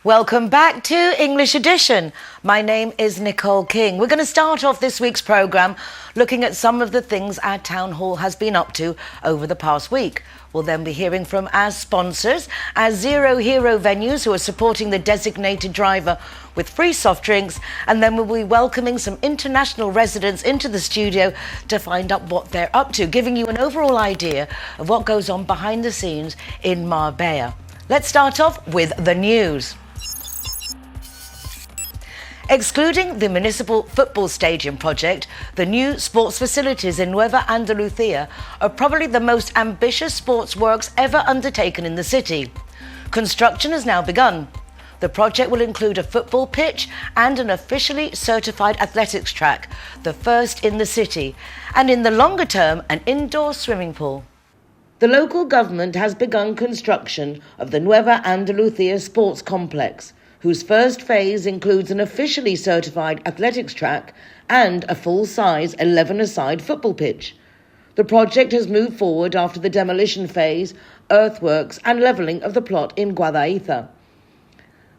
Welcome back to English Edition. My name is Nicole King. We're going to start off this week's programme looking at some of the things our town hall has been up to over the past week. We'll then be hearing from our sponsors, our Zero Hero venues who are supporting the designated driver with free soft drinks, and then we'll be welcoming some international residents into the studio to find out what they're up to, giving you an overall idea of what goes on behind the scenes in Marbella. Let's start off with the news. Excluding the municipal football stadium project, the new sports facilities in Nueva Andalucía are probably the most ambitious sports works ever undertaken in the city. Construction has now begun. The project will include a football pitch and an officially certified athletics track, the first in the city, and in the longer term, an indoor swimming pool. The local government has begun construction of the Nueva Andalucía sports complex, whose first phase includes an officially certified athletics track and a full-size 11-a-side football pitch. The project has moved forward after the demolition phase, earthworks and levelling of the plot in Guadaiza.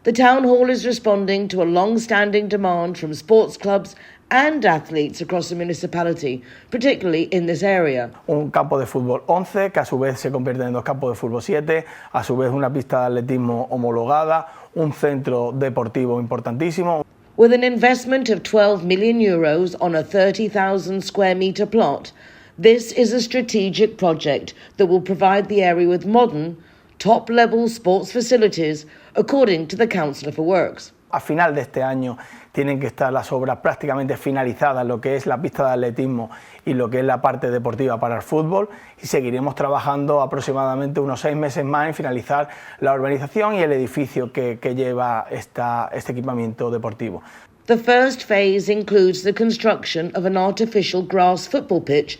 The town hall is responding to a long-standing demand from sports clubs and athletes across the municipality, particularly in this area. Un campo de fútbol 11, que a su vez se convierte en dos campos de fútbol 7, a su vez una pista de atletismo homologada, un centro deportivo importantísimo. With an investment of €12 million on a 30,000 square metre plot, this is a strategic project that will provide the area with modern, top-level sports facilities, according to the Councillor for Works. A final de este año tienen que estar las obras prácticamente finalizadas, lo que es la pista de atletismo y lo que es la parte deportiva para el fútbol, y seguiremos trabajando aproximadamente unos 6 meses más en finalizar la urbanización y el edificio que lleva este equipamiento deportivo. The first phase includes the construction of an artificial grass football pitch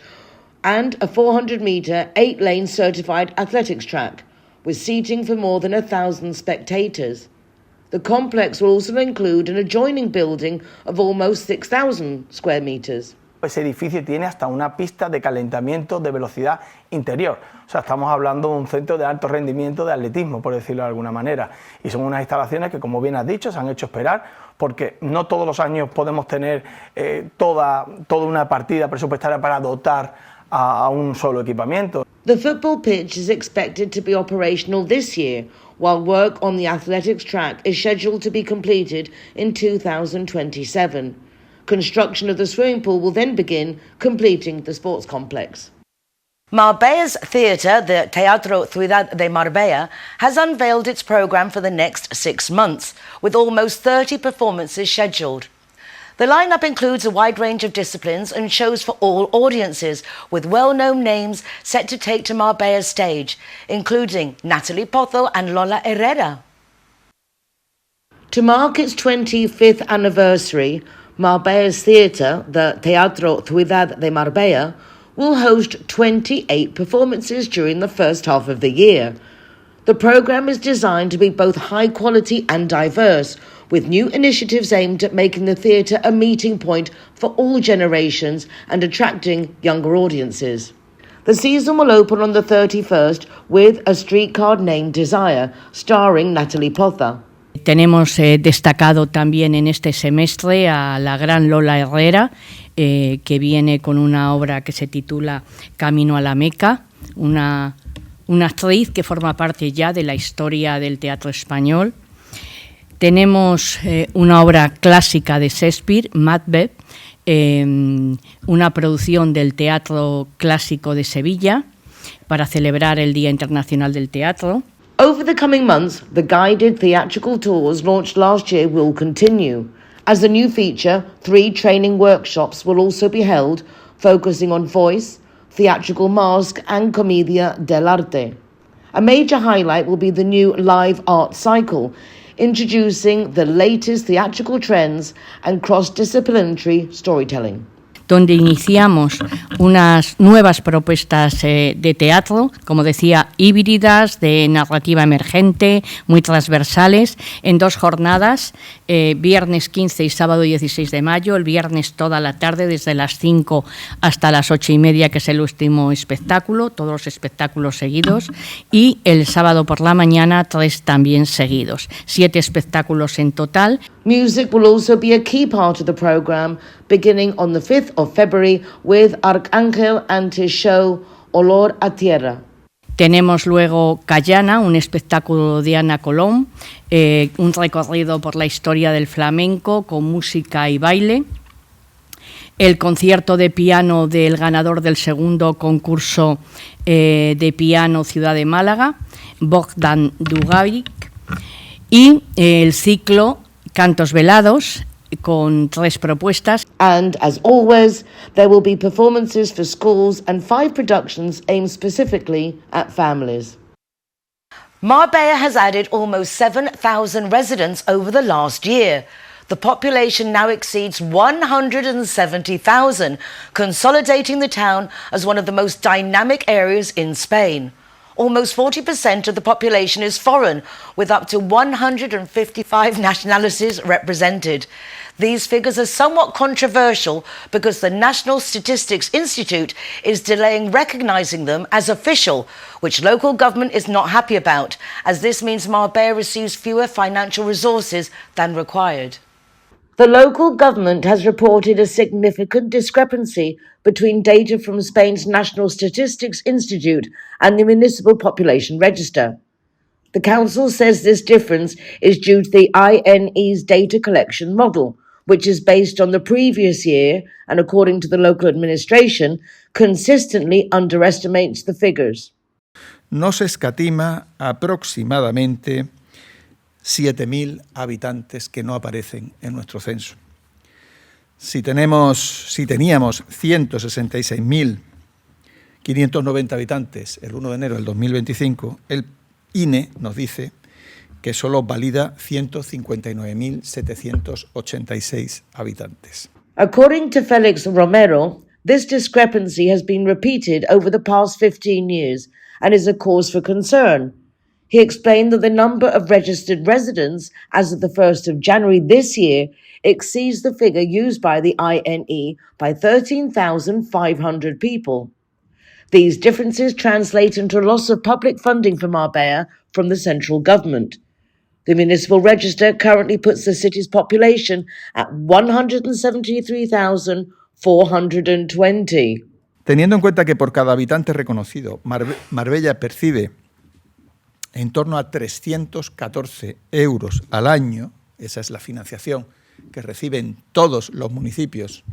and a 400-metre, 8-lane certified athletics track, with seating for more than 1,000 spectators. The complex will also include an adjoining building of almost 6,000 square metres. Ese edificio tiene hasta una pista de calentamiento de velocidad interior. O sea, estamos hablando de un centro de alto rendimiento de atletismo, por decirlo de alguna manera. Y son unas instalaciones que, como bien has dicho, se han hecho esperar, porque no todos los años podemos tener toda una partida presupuestaria para dotar a un solo equipamiento. The football pitch is expected to be operational this year, while work on the athletics track is scheduled to be completed in 2027. Construction of the swimming pool will then begin, completing the sports complex. Marbella's theatre, the Teatro Ciudad de Marbella, has unveiled its programme for the next 6 months, with almost 30 performances scheduled. The lineup includes a wide range of disciplines and shows for all audiences, with well-known names set to take to Marbella's stage, including Nathalie and Lola Herrera. To mark its 25th anniversary, Marbella's theatre, the Teatro Ciudad de Marbella, will host 28 performances during the first half of the year. The programme is designed to be both high quality and diverse, with new initiatives aimed at making the theatre a meeting point for all generations and attracting younger audiences. The season will open on the 31st with A Streetcar Named Desire, starring Nathalie Poza. Tenemos destacado también en este semestre a la gran Lola Herrera, que viene con una obra que se titula Camino a la Meca, una actriz que forma parte ya de la historia del teatro español. Tenemos una obra clásica de Shakespeare, Macbeth, una producción del Teatro Clásico de Sevilla para celebrar el Día Internacional del Teatro. Over the coming months, the guided theatrical tours launched last year will continue. As a new feature, 3 training workshops will also be held, focusing on voice, theatrical mask and comedia dell'arte. A major highlight will be the new live art cycle, introducing the latest theatrical trends and cross-disciplinary storytelling. donde iniciamos unas nuevas propuestas de teatro, como decía, híbridas, de narrativa emergente, muy transversales, en 2 jornadas, viernes 15 y sábado 16 de mayo, el viernes toda la tarde, desde las 5 hasta las 8:30, que es el último espectáculo, todos los espectáculos seguidos, y el sábado por la mañana 3 también seguidos, 7 espectáculos en total. Music will also be a key part of the programme, beginning on the 5th of February with Arcángel and his show Olor a Tierra. Tenemos luego Cayana, un espectáculo de Ana Colón, un recorrido por la historia del flamenco con música y baile. El concierto de piano del ganador del segundo concurso de piano Ciudad de Málaga, Bogdan Dugavic, y el ciclo Cantos Velados, con 3 propuestas. And as always, there will be performances for schools and 5 productions aimed specifically at families. Marbella has added almost 7,000 residents over the last year. The population now exceeds 170,000, consolidating the town as one of the most dynamic areas in Spain. Almost 40% of the population is foreign, with up to 155 nationalities represented. These figures are somewhat controversial because the National Statistics Institute is delaying recognising them as official, which local government is not happy about, as this means Marbella receives fewer financial resources than required. The local government has reported a significant discrepancy between data from Spain's National Statistics Institute and the Municipal Population Register. The council says this difference is due to the INE's data collection model, which is based on the previous year and, according to the local administration, consistently underestimates the figures. No se escatima aproximadamente 7.000 habitantes que no aparecen en nuestro censo. Si teníamos 166.590 habitantes el 1 de enero del 2025, el INE nos dice que solo valida 159.786 habitantes. According to Felix Romero, this discrepancy has been repeated over the past 15 years and is a cause for concern. He explained that the number of registered residents as of the 1st of January this year exceeds the figure used by the INE by 13,500 people. These differences translate into a loss of public funding for Marbella from the central government. The municipal register currently puts the city's population at 173,420. Teniendo en cuenta que por cada habitante reconocido, Marbella percibe en torno a 314 euros al año, esa es la financiación que reciben todos los municipios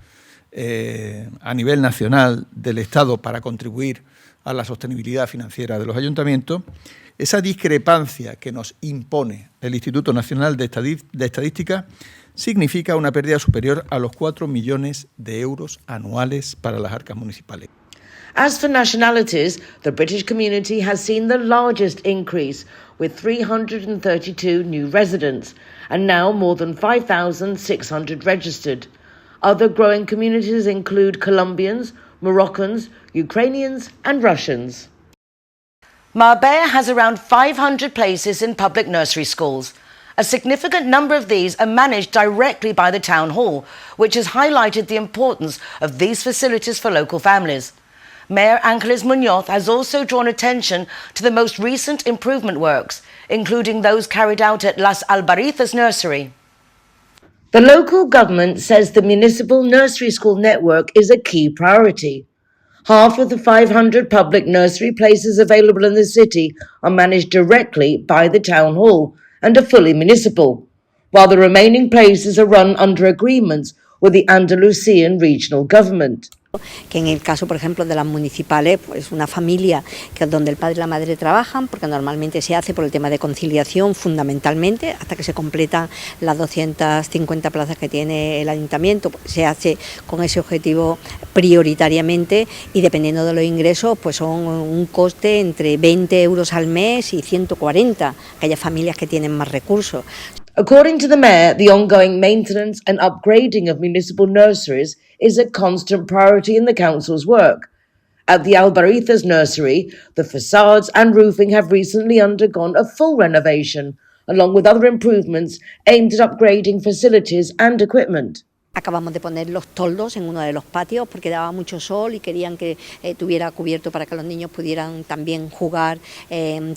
a nivel nacional del Estado para contribuir a la sostenibilidad financiera de los ayuntamientos, esa discrepancia que nos impone el Instituto Nacional de Estadística significa una pérdida superior a los 4 millones de euros anuales para las arcas municipales. As for nationalities, the British community has seen the largest increase, with 332 new residents, and now more than 5,600 registered. Other growing communities include Colombians, Moroccans, Ukrainians, and Russians. Marbella has around 500 places in public nursery schools. A significant number of these are managed directly by the town hall, which has highlighted the importance of these facilities for local families. Mayor Ángeles Muñoz has also drawn attention to the most recent improvement works, including those carried out at Las Albarizas Nursery. The local government says the municipal nursery school network is a key priority. Half of the 500 public nursery places available in the city are managed directly by the town hall and are fully municipal, while the remaining places are run under agreements with the Andalusian regional government. Que en el caso, por ejemplo, de las municipales, pues una familia que es donde el padre y la madre trabajan, porque normalmente se hace por el tema de conciliación fundamentalmente, hasta que se completan las 250 plazas que tiene el ayuntamiento, pues se hace con ese objetivo prioritariamente y dependiendo de los ingresos, pues son un coste entre 20 euros al mes y 140, aquellas familias que tienen más recursos. According to the mayor, the ongoing maintenance and upgrading of municipal nurseries is a constant priority in the council's work. At the Albarizas nursery, the facades and roofing have recently undergone a full renovation, along with other improvements aimed at upgrading facilities and equipment. Acabamos de poner los toldos en uno de los patios porque daba mucho sol y querían que tuviera cubierto para que los niños pudieran también jugar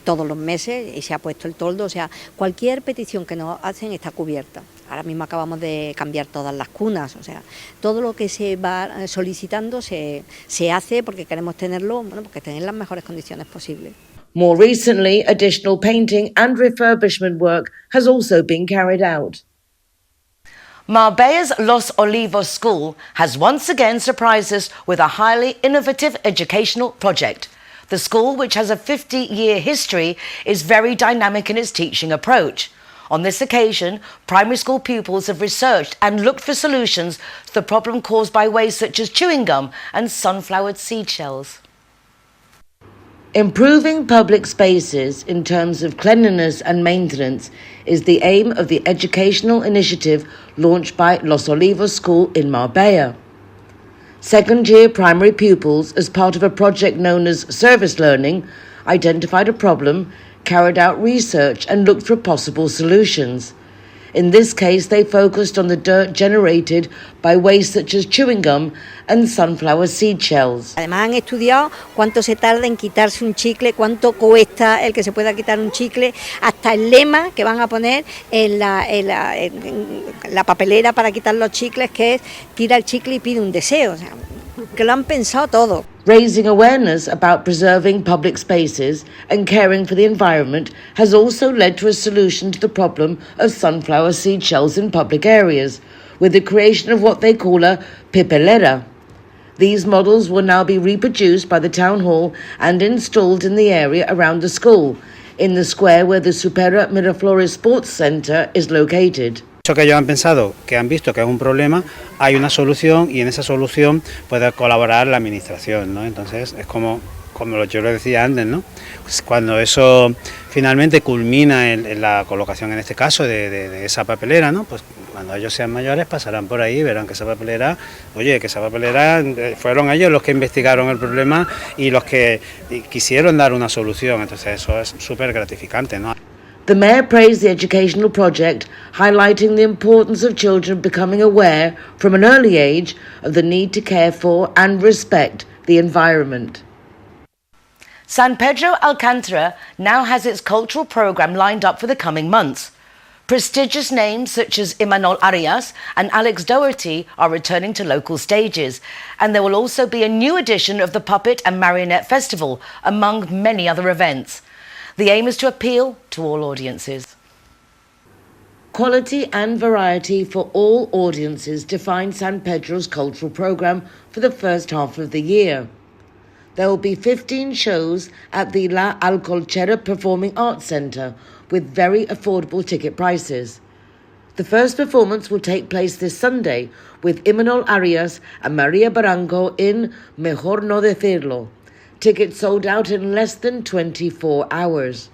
todos los meses, y se ha puesto el toldo. O sea, cualquier petición que nos hacen está cubierta. Ahora mismo acabamos de cambiar todas las cunas, o sea, todo lo que se va solicitando se hace porque queremos tenerlo, bueno, porque estén en las mejores condiciones posibles. More recently, additional painting and refurbishment work has also been carried out. Marbella's Los Olivos School has once again surprised us with a highly innovative educational project. The school, which has a 50-year history, is very dynamic in its teaching approach. On this occasion, primary school pupils have researched and looked for solutions to the problem caused by waste such as chewing gum and sunflower seed shells. Improving public spaces in terms of cleanliness and maintenance is the aim of the educational initiative launched by Los Olivos School in Marbella. Second-year primary pupils, as part of a project known as Service Learning, identified a problem, carried out research and looked for possible solutions. In this case, they focused on the dirt generated by waste such as chewing gum and sunflower seed shells. Además han estudiado cuánto se tarda en quitarse un chicle, cuánto cuesta el que se pueda quitar un chicle, hasta el lema que van a poner en la papelera para quitar los chicles, que es tira el chicle y pide un deseo. O sea, que lo han pensado todo. Raising awareness about preserving public spaces and caring for the environment has also led to a solution to the problem of sunflower seed shells in public areas, with the creation of what they call a pipelera. These models will now be reproduced by the town hall and installed in the area around the school, in the square where the Supera Miraflores Sports Centre is located. Eso que ellos han pensado, que han visto que es un problema, hay una solución y en esa solución puede colaborar la administración, ¿no? Entonces es como yo lo decía antes, ¿no? Pues cuando eso finalmente culmina en la colocación, en este caso, de esa papelera, ¿no? Pues cuando ellos sean mayores pasarán por ahí y verán que esa papelera fueron ellos los que investigaron el problema y los que quisieron dar una solución. Entonces eso es súper gratificante, ¿no? The Mayor praised the educational project, highlighting the importance of children becoming aware from an early age of the need to care for and respect the environment. San Pedro Alcántara now has its cultural programme lined up for the coming months. Prestigious names such as Imanol Arias and Alex Doherty are returning to local stages, and there will also be a new edition of the Puppet and Marionette Festival, among many other events. The aim is to appeal to all audiences. Quality and variety for all audiences define San Pedro's cultural programme for the first half of the year. There will be 15 shows at the La Alcolchera Performing Arts Centre with very affordable ticket prices. The first performance will take place this Sunday with Imanol Arias and Maria Barranco in Mejor No Decirlo. Tickets sold out in less than 24 hours.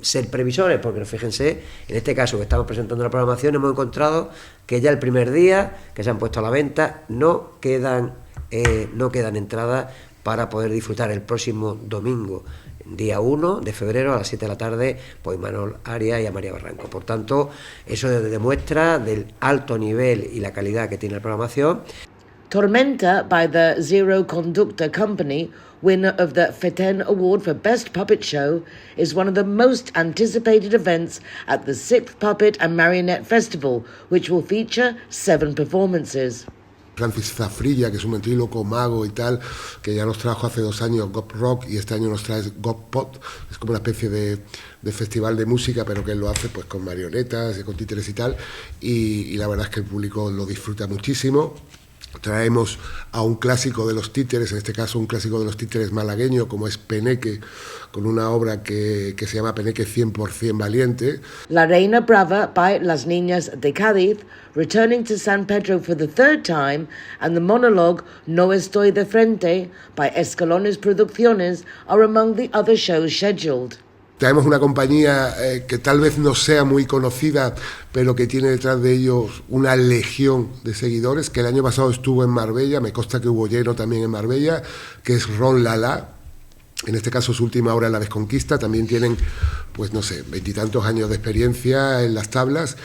Ser previsores, porque fíjense, en este caso que estamos presentando la programación, hemos encontrado que ya el primer día que se han puesto a la venta no quedan entradas para poder disfrutar el próximo domingo, día 1 de febrero a las 7 de la tarde, pues Imanol Arias y a María Barranco. Por tanto, eso demuestra del alto nivel y la calidad que tiene la programación. Tormenta, by the Zero Conducta Company, winner of the FETEN Award for Best Puppet Show, is one of the most anticipated events at the 6th Puppet and Marionette Festival, which will feature 7 performances. Francis Zafrilla, que es un ventríloco mago y tal, que ya nos trajo hace 2 años Gop Rock y este año nos trae Gop Pot, es como una especie de festival de música, pero que él lo hace pues con marionetas y con títeres y tal, y la verdad es que el público lo disfruta muchísimo. Traemos a un clásico de los títeres, en este caso un clásico de los títeres malagueño, como es Peneque, con una obra que se llama Peneque 100% Valiente. La Reina Brava by Las Niñas de Cádiz, returning to San Pedro for the 3rd time, and the monologue No Estoy de Frente by Escalones Producciones are among the other shows scheduled. Tenemos una compañía que tal vez no sea muy conocida, pero que tiene detrás de ellos una legión de seguidores, que el año pasado estuvo en Marbella, me consta que hubo lleno también en Marbella, que es Lola. En este caso su última obra en La Desconquista. También tienen, pues no sé, 20 y tantos años de experiencia en las tablas,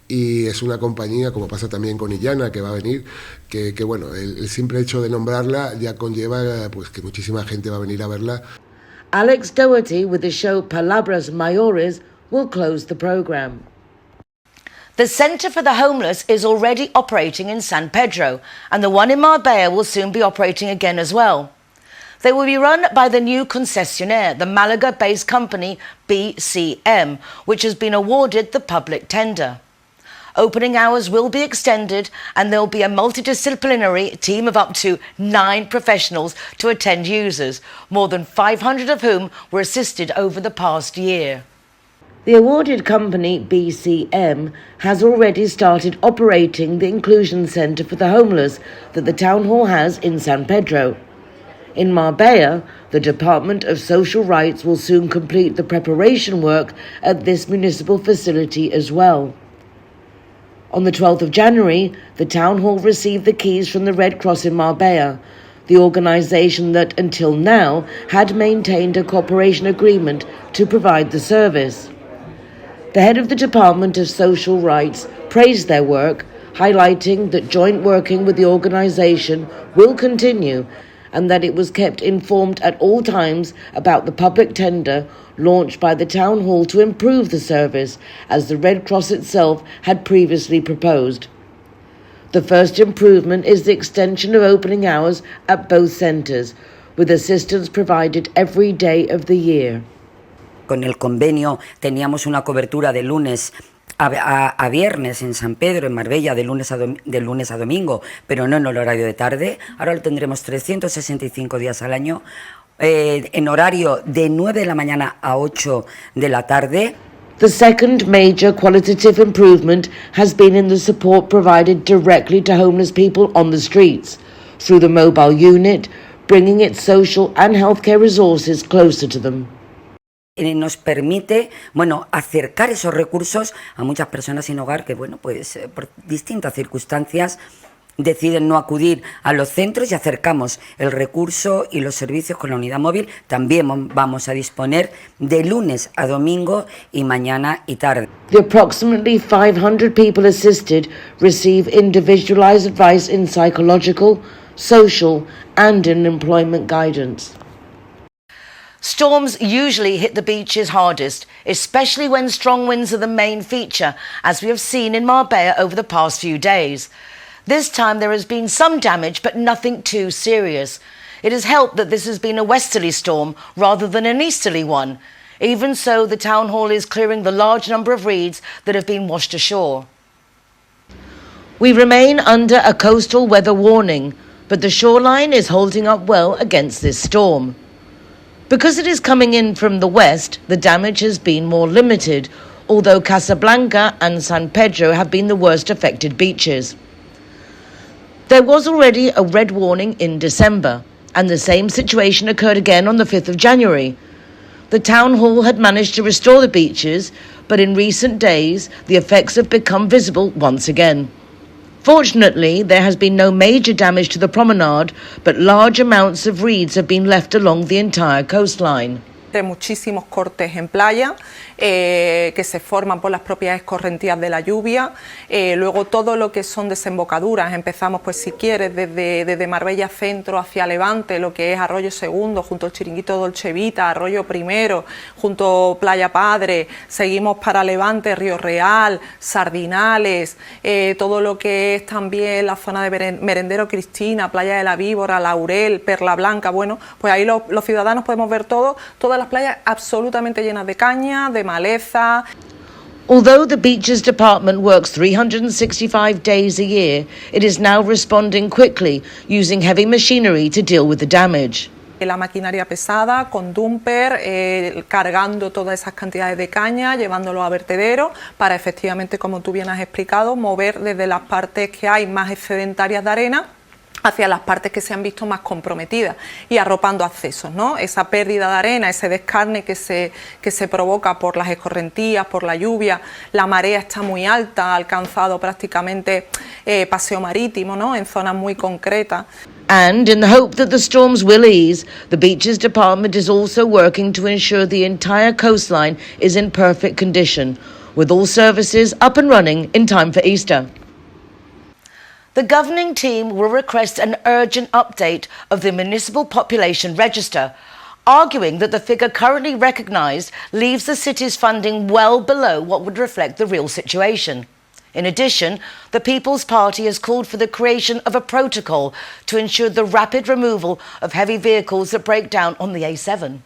y es una compañía, como pasa también con Illana, que va a venir, que bueno, el simple hecho de nombrarla ya conlleva pues que muchísima gente va a venir a verla. Alex Doherty, with the show Palabras Mayores, will close the programme. The Centre for the Homeless is already operating in San Pedro, and the one in Marbella will soon be operating again as well. They will be run by the new concessionaire, the Malaga-based company BCM, which has been awarded the public tender. Opening hours will be extended, and there will be a multidisciplinary team of up to 9 professionals to attend users, more than 500 of whom were assisted over the past year. The awarded company BCM has already started operating the inclusion centre for the homeless that the town hall has in San Pedro. In Marbella, the Department of Social Rights will soon complete the preparation work at this municipal facility as well. On the 12th of January, the town hall received the keys from the Red Cross in Marbella, the organisation that until now had maintained a cooperation agreement to provide the service. The head of the Department of Social Rights praised their work, highlighting that joint working with the organisation will continue and that it was kept informed at all times about the public tender launched by the Town Hall to improve the service, as the Red Cross itself had previously proposed. The first improvement is the extension of opening hours at both centres, with assistance provided every day of the year. Con el convenio teníamos una cobertura de lunes a viernes en San Pedro, en Marbella, de lunes a domingo, pero no en el horario de tarde. Ahora lo tendremos 365 días al año, en horario de 9 de la mañana a 8 de la tarde. The second major qualitative improvement has been in the support provided directly to homeless people on the streets, through the mobile unit, bringing its social and healthcare resources closer to them. Nos permite, acercar esos recursos a muchas personas sin hogar que, pues por distintas circunstancias deciden no acudir a los centros, y acercamos el recurso y los servicios con la unidad móvil. También vamos a disponer de lunes a domingo y mañana y tarde. The approximately 500 people assisted receive individualized advice in psychological, social and in employment guidance. Storms usually hit the beaches hardest, especially when strong winds are the main feature, as we have seen in Marbella over the past few days. This time there has been some damage, but nothing too serious. It has helped that this has been a westerly storm rather than an easterly one. Even so, the town hall is clearing the large number of reeds that have been washed ashore. We remain under a coastal weather warning, but the shoreline is holding up well against this storm. Because it is coming in from the west, the damage has been more limited, although Casablanca and San Pedro have been the worst affected beaches. There was already a red warning in December, and the same situation occurred again on the 5th of January. The town hall had managed to restore the beaches, but in recent days the effects have become visible once again. Fortunately, there has been no major damage to the promenade, but large amounts of reeds have been left along the entire coastline. De muchísimos cortes en playa que se forman por las propias escorrentías de la lluvia. Luego todo lo que son desembocaduras, empezamos pues si quieres desde Marbella Centro hacia Levante, lo que es Arroyo Segundo, junto al Chiringuito Dolce Vita, Arroyo Primero, junto Playa Padre, seguimos para Levante, Río Real, Sardinales, todo lo que es también la zona de Merendero Cristina, Playa de la Víbora, Laurel, Perla Blanca. Bueno, pues ahí los ciudadanos podemos ver todas las playas absolutamente llenas de caña, de maleza. Although the Beaches Department works 365 days a year, it is now responding quickly, using heavy machinery to deal with the damage. La maquinaria pesada con dumper, cargando todas esas cantidades de caña, llevándolo a vertedero para efectivamente, como tú bien has explicado, mover desde las partes que hay más excedentarias de arena hacia las partes que se han visto más comprometidas y arropando accesos, ¿no? Esa pérdida de arena, ese descarne que se provoca por las escorrentías, por la lluvia, la marea está muy alta, ha alcanzado prácticamente paseo marítimo, ¿no? En zonas muy concretas. And in the hope that the storms will ease, the Beaches Department is also working to ensure the entire coastline is in perfect condition, with all services up and running in time for Easter. The governing team will request an urgent update of the municipal population register, arguing that the figure currently recognised leaves the city's funding well below what would reflect the real situation. In addition, the People's Party has called for the creation of a protocol to ensure the rapid removal of heavy vehicles that break down on the A7.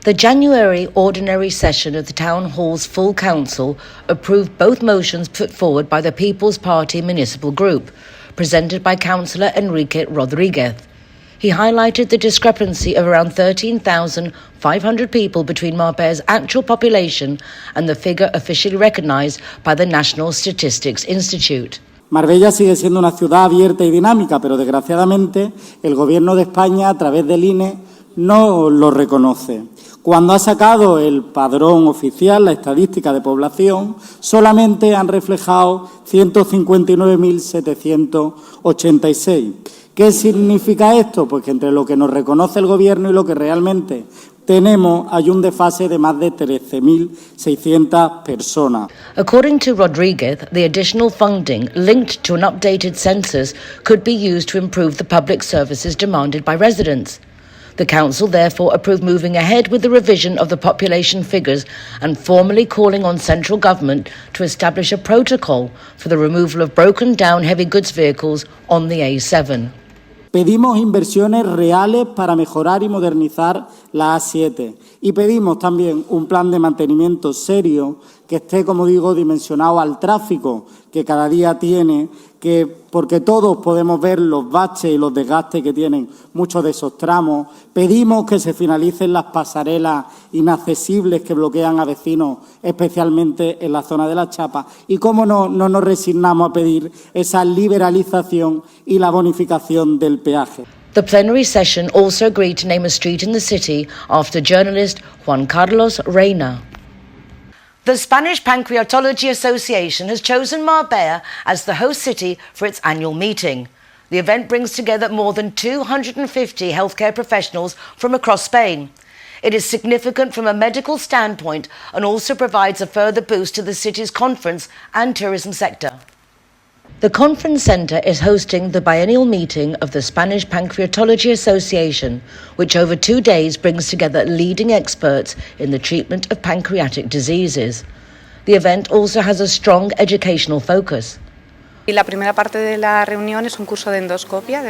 The January ordinary session of the Town Hall's full council approved both motions put forward by the People's Party municipal group, presented by Councillor Enrique Rodriguez. He highlighted the discrepancy of around 13,500 people between Marbella's actual population and the figure officially recognised by the National Statistics Institute. Marbella sigue siendo una ciudad abierta y dinámica, pero desgraciadamente el Gobierno de España, a través del INE, no lo reconoce. Cuando ha sacado el padrón oficial, la estadística de población, solamente han reflejado 159.786. ¿Qué significa esto? Pues que entre lo que nos reconoce el Gobierno y lo que realmente tenemos hay un desfase de más de 13.600 personas. According to Rodriguez, the additional funding linked to an updated census could be used to improve the public services demanded by residents. The council therefore approved moving ahead with the revision of the population figures and formally calling on central government to establish a protocol for the removal of broken down heavy goods vehicles on the A7. Pedimos inversiones reales para mejorar y modernizar la A7 y pedimos también un plan de mantenimiento serio que esté, como digo, dimensionado al tráfico que cada día tiene, porque todos podemos ver los baches y los desgastes que tienen muchos de esos tramos. Pedimos que se finalicen las pasarelas inaccesibles que bloquean a vecinos, especialmente en la zona de la Chapa. Y cómo no nos resignamos a pedir esa liberalización y la bonificación del peaje. The plenary session also agreed to name a street in the city after journalist Juan Carlos Reina. The Spanish Pancreatology Association has chosen Marbella as the host city for its annual meeting. The event brings together more than 250 healthcare professionals from across Spain. It is significant from a medical standpoint and also provides a further boost to the city's conference and tourism sector. The conference centre is hosting the biennial meeting of the Spanish Pancreatology Association, which over 2 days brings together leading experts in the treatment of pancreatic diseases. The event also has a strong educational focus. Y la primera parte de la reunión es un curso de endoscopia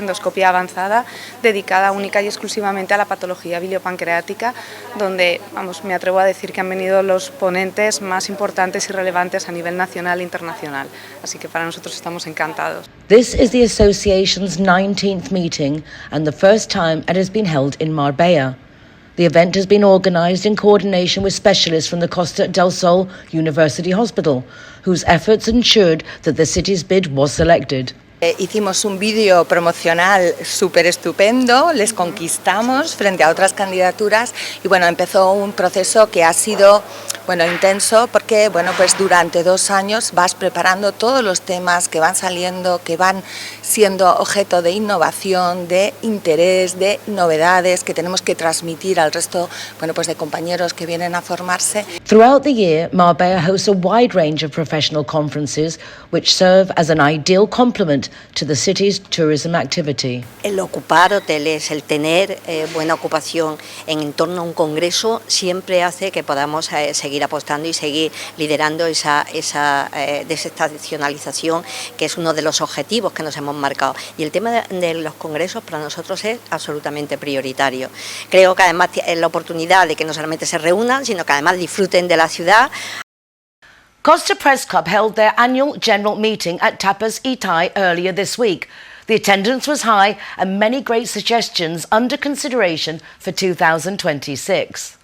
avanzada, dedicada única y exclusivamente a la patología biliopancreática, donde, me atrevo a decir que han venido los ponentes más importantes y relevantes a nivel nacional e internacional. Así que para nosotros estamos encantados. This is the association's 19th meeting and the first time it has been held in Marbella. The event has been organised in coordination with specialists from the Costa del Sol University Hospital, whose efforts ensured that the city's bid was selected. Hicimos un vídeo promocional súper estupendo, les conquistamos frente a otras candidaturas y empezó un proceso que ha sido intenso porque pues durante 2 años vas preparando todos los temas que van saliendo, que van siendo objeto de innovación, de interés, de novedades que tenemos que transmitir al resto de compañeros que vienen a formarse. Throughout the year, Marbella hosts a wide range of professional conferences which serve as an ideal complement to the city's tourism activity. El ocupar hoteles, el tener buena ocupación en torno a un congreso siempre hace que podamos seguir apostando y seguir liderando esa desestacionalización, que es uno de los objetivos que nos hemos marcado. Y el tema de los congresos para nosotros es absolutamente prioritario. Creo que además es la oportunidad de que no solamente se reúnan, sino que además disfruten de la ciudad. Costa Press Club held their annual general meeting at Tapas Itai earlier this week. The attendance was high and many great suggestions under consideration for 2026.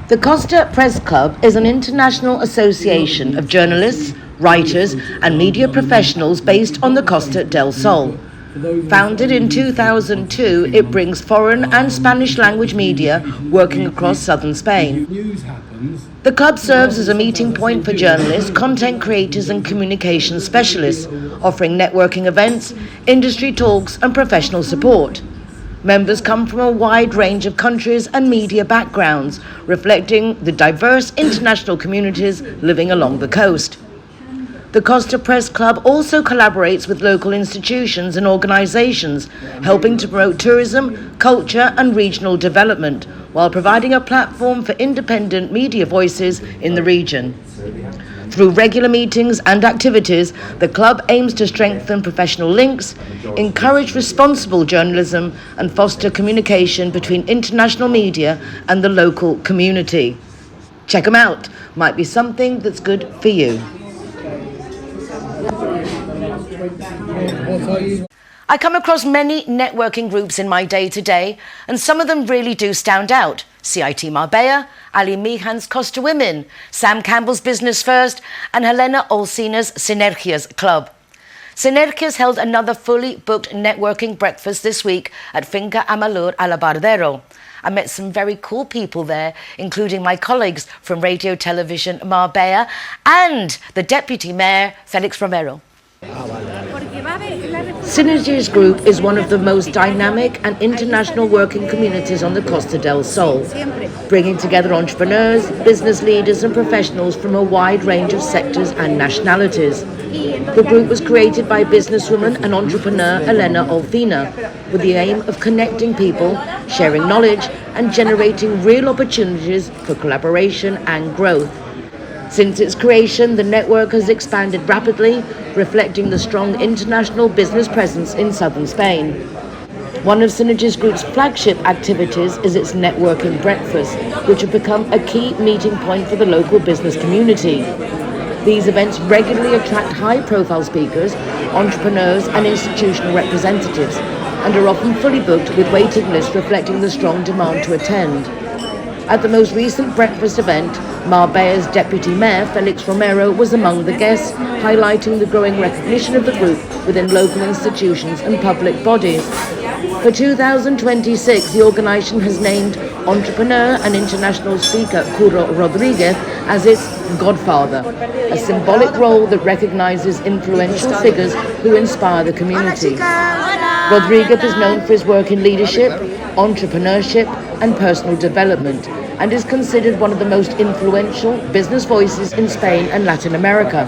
The Costa Press Club is an international association of journalists, writers and media professionals based on the Costa del Sol. Founded in 2002, it brings foreign and Spanish language media working across southern Spain. The club serves as a meeting point for journalists, content creators and communication specialists, offering networking events, industry talks and professional support. Members come from a wide range of countries and media backgrounds, reflecting the diverse international communities living along the coast. The Costa Press Club also collaborates with local institutions and organisations, helping to promote tourism, culture and regional development, while providing a platform for independent media voices in the region. Through regular meetings and activities, the club aims to strengthen professional links, encourage responsible journalism and foster communication between international media and the local community. Check them out. Might be something that's good for you. I come across many networking groups in my day-to-day, and some of them really do stand out. CIT Marbella, Ali Mihan's Costa Women, Sam Campbell's Business First, and Helena Olsina's Sinergias Club. Sinergias held another fully booked networking breakfast this week at Finca Amalur Alabardero. I met some very cool people there, including my colleagues from Radio Televisión Marbella and the Deputy Mayor, Felix Romero. Synergies Group is one of the most dynamic and international working communities on the Costa del Sol, bringing together entrepreneurs, business leaders and professionals from a wide range of sectors and nationalities. The group was created by businesswoman and entrepreneur Elena Olfina with the aim of connecting people, sharing knowledge and generating real opportunities for collaboration and growth. Since its creation, the network has expanded rapidly, reflecting the strong international business presence in southern Spain. One of Synergies Group's flagship activities is its networking breakfast, which have become a key meeting point for the local business community. These events regularly attract high-profile speakers, entrepreneurs and institutional representatives, and are often fully booked with waiting lists reflecting the strong demand to attend. At the most recent breakfast event, Marbella's Deputy Mayor, Felix Romero, was among the guests, highlighting the growing recognition of the group within local institutions and public bodies. For 2026, the organisation has named entrepreneur and international speaker Curro Rodriguez as its godfather, a symbolic role that recognises influential figures who inspire the community. Rodriguez is known for his work in leadership, entrepreneurship and personal development, and is considered one of the most influential business voices in Spain and Latin America.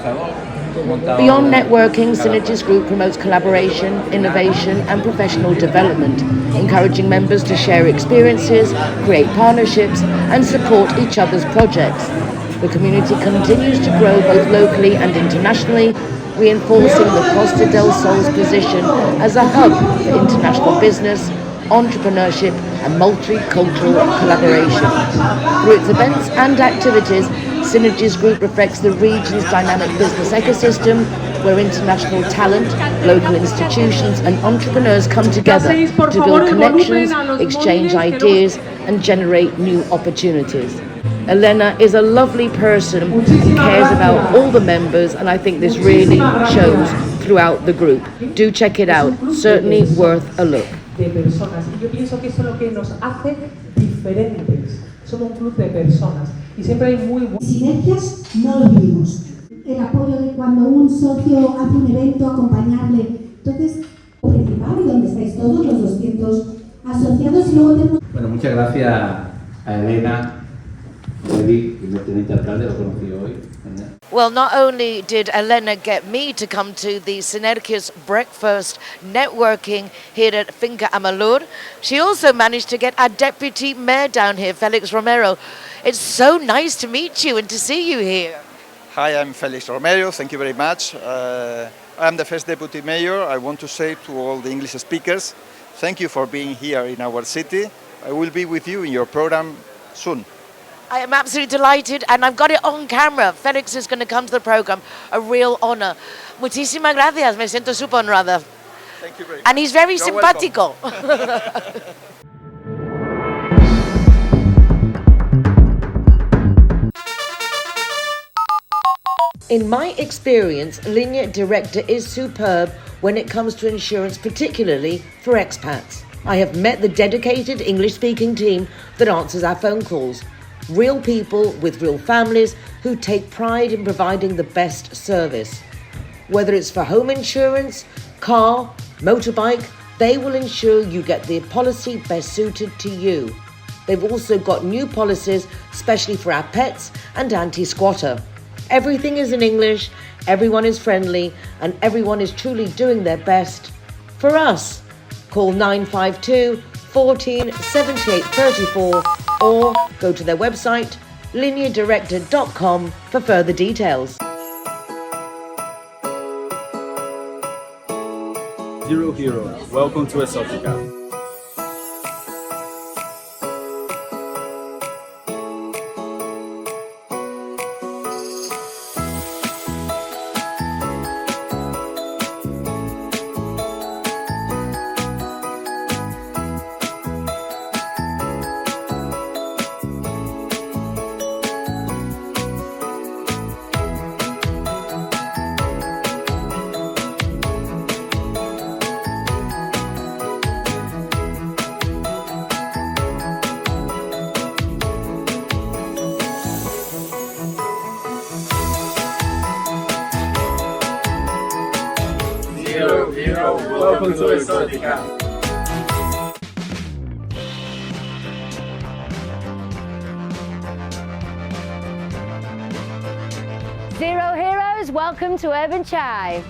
Beyond networking, Synergies Group promotes collaboration, innovation and professional development, encouraging members to share experiences, create partnerships and support each other's projects. The community continues to grow both locally and internationally, reinforcing the Costa del Sol's position as a hub for international business, entrepreneurship and multicultural collaboration. Through its events and activities, Synergies Group reflects the region's dynamic business ecosystem, where international talent, local institutions and entrepreneurs come together to build connections, exchange ideas and generate new opportunities. Elena is a lovely person who cares about all the members, and I think this really shows throughout the group. Do check it out, certainly worth a look. De personas, y yo pienso que eso es lo que nos hace diferentes. Somos un club de personas y siempre hay muy buenas sinergias. No lo vivimos. El apoyo de cuando un socio hace un evento, acompañarle. Entonces, principal, y donde estáis todos los 200 asociados, y luego tenemos. Bueno, muchas gracias a Elena, Felipe, el teniente alcalde, lo conocí hoy. Well, not only did Elena get me to come to the Synergias breakfast networking here at Finca Amalur, she also managed to get our deputy mayor down here, Felix Romero. It's so nice to meet you and to see you here. Hi, I'm Felix Romero. Thank you very much. I'm the first deputy mayor. I want to say to all the English speakers, thank you for being here in our city. I will be with you in your program soon. I am absolutely delighted, and I've got it on camera. Felix is going to come to the program. A real honor. Muchísimas gracias. Me siento súper honrada. Thank you very much. And he's very simpático. In my experience, Linea Directa is superb when it comes to insurance, particularly for expats. I have met the dedicated English-speaking team that answers our phone calls. Real people with real families who take pride in providing the best service. Whether it's for home insurance, car, motorbike, they will ensure you get the policy best suited to you. They've also got new policies, especially for our pets and anti-squatter. Everything is in English, everyone is friendly, and everyone is truly doing their best for us. Call 952 14 78 34 or go to their website lineadirector.com for further details. Zero Hero, welcome to Exotica. Welcome to Exotica. Zero Heroes, welcome to Urban Chai.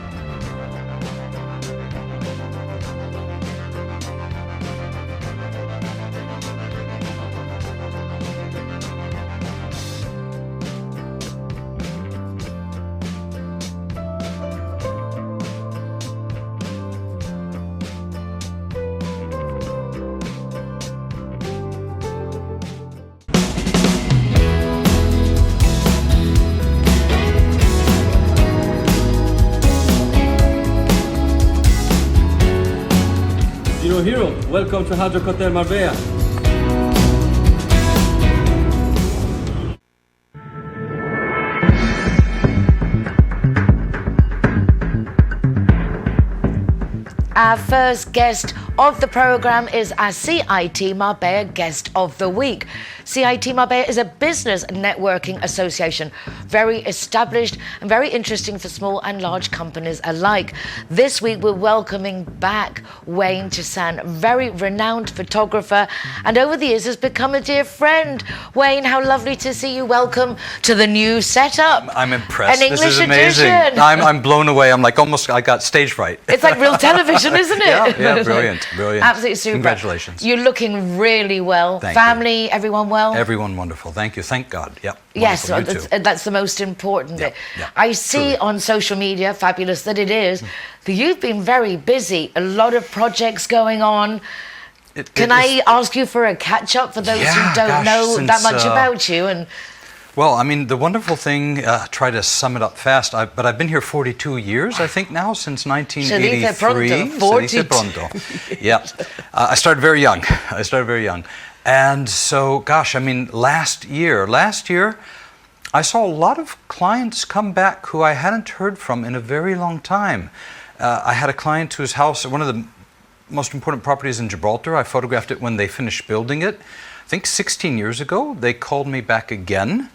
Zero Hero, welcome to Hotel Marbella. Our first guest of the programme is our CIT Marbella Guest of the Week. CIT Marbella is a business networking association, very established and very interesting for small and large companies alike. This week we're welcoming back Wayne Chasan, very renowned photographer, and over the years has become a dear friend. Wayne, how lovely to see you. Welcome to the new setup. I'm impressed. An English this is amazing. edition. I'm blown away. I'm like I got stage fright. It's like real television, isn't it? Yeah, brilliant. Absolutely super. Congratulations. You're looking really well. Thank Family, you. Everyone well? Everyone wonderful. Thank you. Thank God. Yep. Yes, Wonderful. that's the most important bit. Yeah, I see on social media, fabulous that it is, that you've been very busy, a lot of projects going on. Can I ask you for a catch-up for those who don't know that much about you? And well, I mean, the wonderful thing, try to sum it up fast, but I've been here 42 years, I think now, since 1983. Se dice pronto. Yeah. I started very young. And so, gosh, I mean, last year, I saw a lot of clients come back who I hadn't heard from in a very long time. I had a client whose house, one of the most important properties in Gibraltar, I photographed it when they finished building it. I think 16 years ago, they called me back again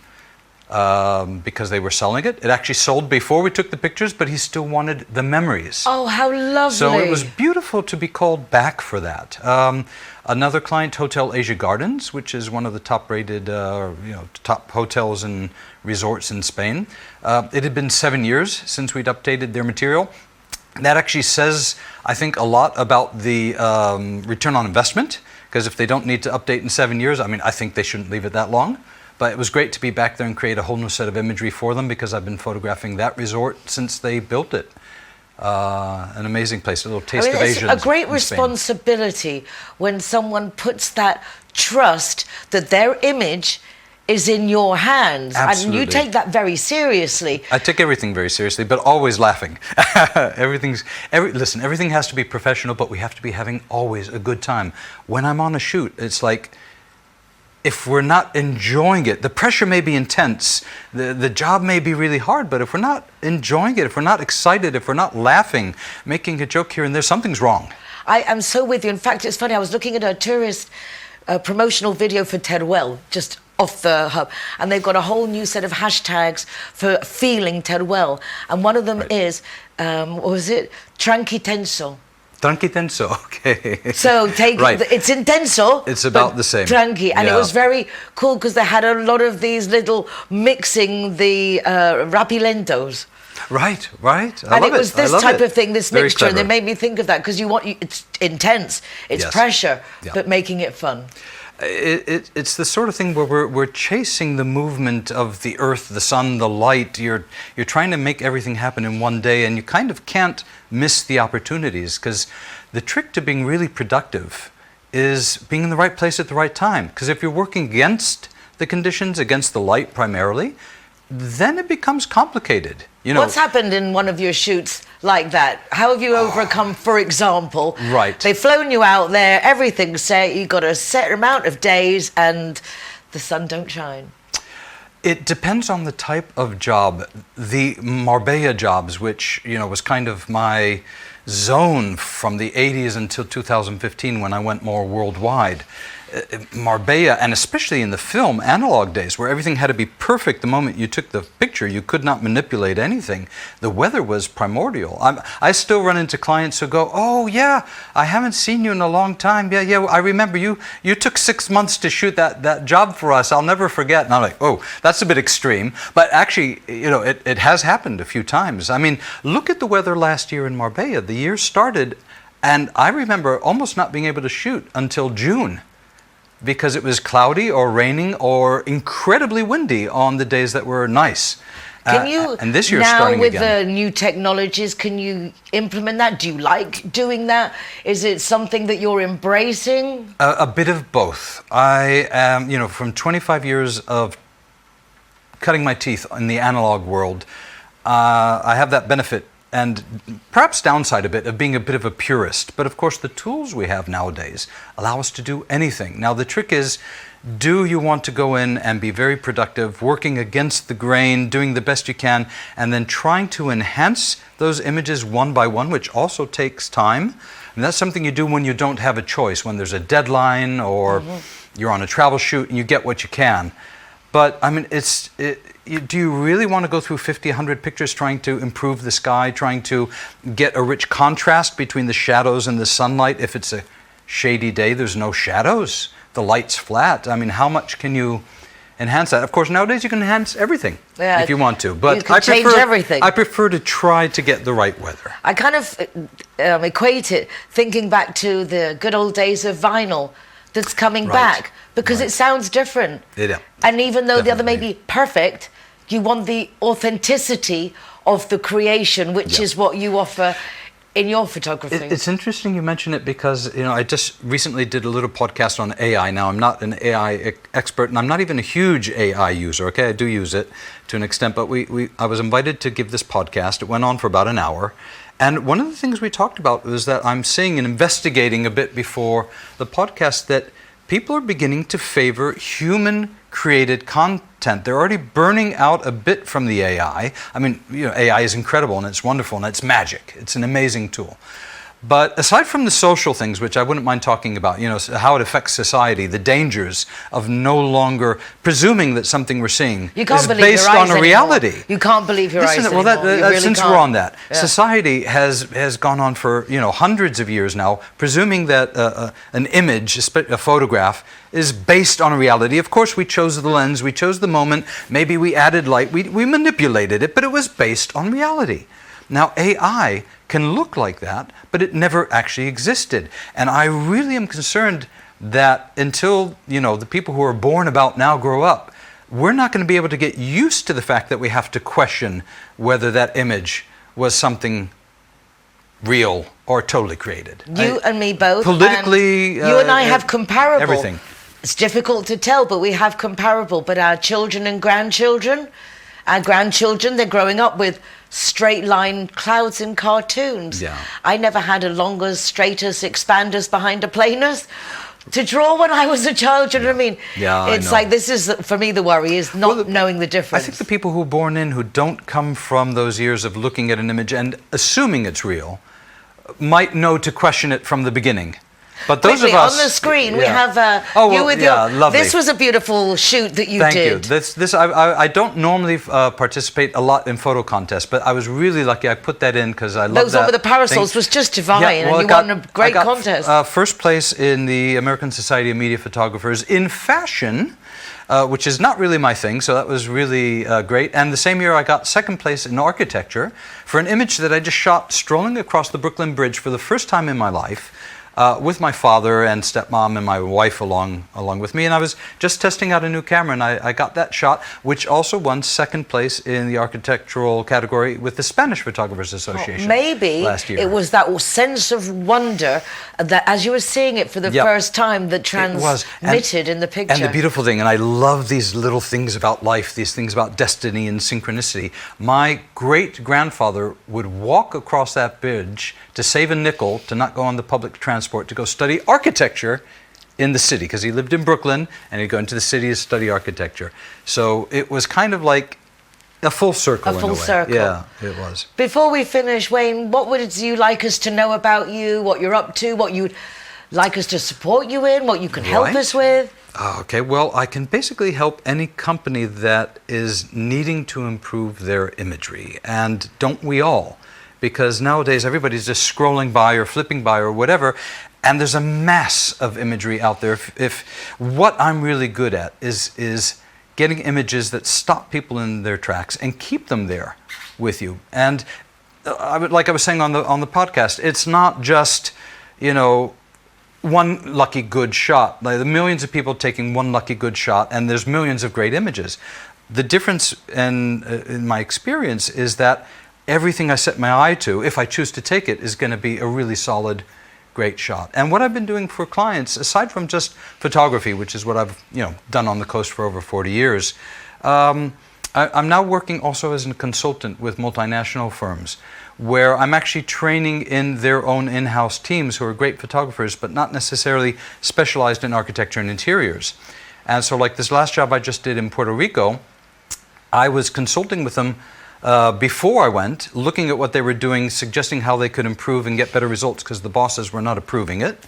because they were selling it. It actually sold before we took the pictures, but he still wanted the memories. Oh, how lovely. So it was beautiful to be called back for that. Another client, Hotel Asia Gardens, which is one of the top-rated, top hotels and resorts in Spain. It had been 7 years since we'd updated their material. That actually says, I think, a lot about the return on investment, because if they don't need to update in 7 years, I mean, I think they shouldn't leave it that long. But it was great to be back there and create a whole new set of imagery for them, because I've been photographing that resort since they built it. An amazing place, a little taste of Asia. It's a great responsibility when someone puts that trust that their image is in your hands. Absolutely. And you take that very seriously. I take everything very seriously, but always laughing. Listen, everything has to be professional, but we have to be having always a good time. When I'm on a shoot, it's like, if we're not enjoying it, the pressure may be intense, the job may be really hard, but if we're not enjoying it, if we're not excited, if we're not laughing, making a joke here and there, something's wrong. I am so with you. In fact, it's funny, I was looking at a tourist promotional video for Teruel, just off the hub, and they've got a whole new set of hashtags for feeling Teruel, and one of them is, what was it? Tranqui tenso. Tranqui tenso, okay. So it's intenso. It's about the same. Tranqui, and it was very cool because they had a lot of these little mixing the rapilentos. Right. And it was this type of thing, this Very mixture, and clever. they made me think of that because it's intense, it's pressure, but making it fun. It's the sort of thing where we're chasing the movement of the earth, the sun, the light. You're trying to make everything happen in one day, and you kind of can't miss the opportunities, because the trick to being really productive is being in the right place at the right time. Because if you're working against the conditions, against the light primarily, then it becomes complicated. What's happened in one of your shoots like that? How have you overcome, for example, they've flown you out there, everything's set, you've got a set amount of days and the sun don't shine? It depends on the type of job. The Marbella jobs, which was kind of my zone from the 80s until 2015 when I went more worldwide. Marbella, and especially in the film analog days where everything had to be perfect the moment you took the picture, you could not manipulate anything. The weather was primordial. I still run into clients who go, "Oh yeah, I haven't seen you in a long time. Yeah, I remember you took 6 months to shoot that job for us. I'll never forget." And I'm like, "Oh, that's a bit extreme." But actually, it has happened a few times. I mean, look at the weather last year in Marbella. The year started, and I remember almost not being able to shoot until June, because it was cloudy or raining or incredibly windy on the days that were nice. Can you, and this year's now starting with again. the new technologies, can you implement that? Do you like doing that? Is it something that you're embracing? A bit of both. I am, from 25 years of cutting my teeth in the analog world, I have that benefit and perhaps downside a bit of being a bit of a purist. But of course the tools we have nowadays allow us to do anything. Now the trick is, do you want to go in and be very productive, working against the grain, doing the best you can, and then trying to enhance those images one by one, which also takes time. And that's something you do when you don't have a choice, when there's a deadline or you're on a travel shoot and you get what you can. But I mean, do you really want to go through 50, 100 pictures trying to improve the sky, trying to get a rich contrast between the shadows and the sunlight? If it's a shady day, there's no shadows, the light's flat. I mean, how much can you enhance that? Of course, nowadays you can enhance everything if you want to. But you can change everything. I prefer to try to get the right weather. I kind of equate it, thinking back to the good old days of vinyl that's coming back, because it sounds different. Yeah. And even though the other may be perfect, you want the authenticity of the creation, which is what you offer in your photography. It's interesting you mention it, because I just recently did a little podcast on AI. Now, I'm not an AI expert, and I'm not even a huge AI user. Okay, I do use it to an extent, but I was invited to give this podcast. It went on for about an hour. And one of the things we talked about was that I'm seeing and investigating a bit before the podcast that people are beginning to favor human-created content. They're already burning out a bit from the AI. I mean, AI is incredible and it's wonderful and it's magic. It's an amazing tool. But aside from the social things, which I wouldn't mind talking about, how it affects society, the dangers of no longer presuming that something we're seeing is based on a reality. You can't believe your eyes anymore. Well, since we're on that, society has gone on for hundreds of years now, presuming that an image, a photograph, is based on a reality. Of course, we chose the lens, we chose the moment, maybe we added light, we manipulated it, but it was based on reality. Now, AI can look like that, but it never actually existed. And I really am concerned that until, the people who are born about now grow up, we're not going to be able to get used to the fact that we have to question whether that image was something real or totally created. You and me both. Politically, you and I have comparable. Everything. It's difficult to tell, but we have comparable. But our children and grandchildren, they're growing up with straight line clouds in cartoons. Yeah. I never had a longus, stratus, expandus behind a planus. to draw when I was a child, do you know what I mean? Yeah, it's I know. like, this is, for me, the worry is not knowing the difference. I think the people who are born in, who don't come from those years of looking at an image and assuming it's real, might know to question it from the beginning. But those Quickly, of us on the screen, we yeah. have you with your. Lovely. This was a beautiful shoot that you Thank did. you. I don't normally participate a lot in photo contests, but I was really lucky. I put that in because I love that. Those one with the parasols was just divine, Yeah, well, and you won a great contest. First place in the American Society of Media Photographers in fashion, which is not really my thing, so that was really great. And the same year I got second place in architecture for an image that I just shot strolling across the Brooklyn Bridge for the first time in my life. With my father and stepmom and my wife along with me, and I was just testing out a new camera, and I got that shot, which also won second place in the architectural category with the Spanish Photographers Association. Maybe last year. It was that sense of wonder that, as you were seeing it for the first time, that transmitted in the picture. And the beautiful thing, and I love these little things about life, these things about destiny and synchronicity. My great-grandfather would walk across that bridge to save a nickel to not go on the public transport to go study architecture in the city, because he lived in Brooklyn and he'd go into the city to study architecture. So it was kind of like a full circle. A full circle. Yeah, it was. Before we finish, Wayne, what would you like us to know about you, what you're up to, what you'd like us to support you in, what you can help us with? Okay, well, I can basically help any company that is needing to improve their imagery, and don't we all? Because nowadays everybody's just scrolling by or flipping by or whatever, and there's a mass of imagery out there. If what I'm really good at is getting images that stop people in their tracks and keep them there with you. And like I was saying on the podcast, it's not just, one lucky good shot. Like the millions of people taking one lucky good shot, and there's millions of great images. The difference in my experience is that everything I set my eye to, if I choose to take it, is going to be a really solid, great shot. And what I've been doing for clients, aside from just photography, which is what I've done on the coast for over 40 years, I'm now working also as a consultant with multinational firms, where I'm actually training in their own in-house teams who are great photographers, but not necessarily specialized in architecture and interiors. And so like this last job I just did in Puerto Rico, I was consulting with them before I went, looking at what they were doing, suggesting how they could improve and get better results, because the bosses were not approving it.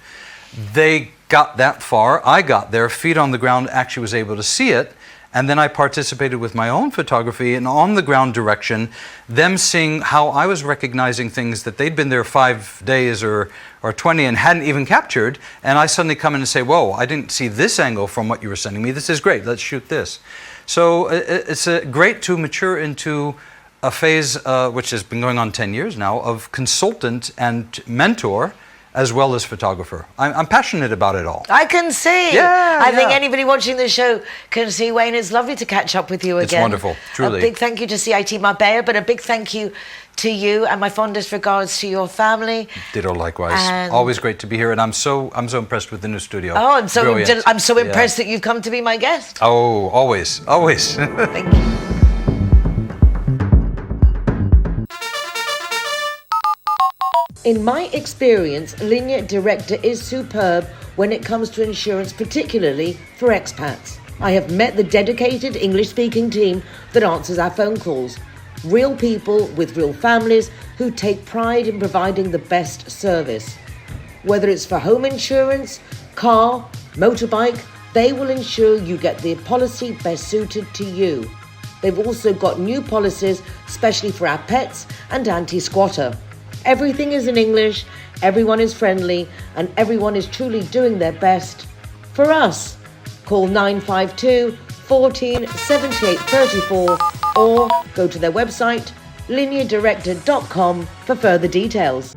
They got that far. I got there, feet on the ground, actually was able to see it. And then I participated with my own photography and on-the-ground direction, them seeing how I was recognizing things that they'd been there 5 days or 20 and hadn't even captured. And I suddenly come in and say, whoa, I didn't see this angle from what you were sending me. This is great. Let's shoot this. So it's great to mature into a phase which has been going on 10 years now of consultant and mentor as well as photographer. I'm passionate about it all. I can see. Yeah, I think anybody watching the show can see. Wayne, it's lovely to catch up with you again. It's wonderful, truly. A big thank you to CIT Marbella, but a big thank you to you, and my fondest regards to your family. Ditto likewise. And always great to be here, and I'm so impressed with the new studio. Oh, I'm so impressed Yeah. that you've come to be my guest. Oh, always. Thank you. In my experience, Linear Director is superb when it comes to insurance, particularly for expats. I have met the dedicated English-speaking team that answers our phone calls. Real people with real families who take pride in providing the best service. Whether it's for home insurance, car, motorbike, they will ensure you get the policy best suited to you. They've also got new policies, especially for our pets and anti-squatter. Everything is in English, everyone is friendly, and everyone is truly doing their best for us. Call 952 14 78 34 or go to their website lineardirector.com for further details.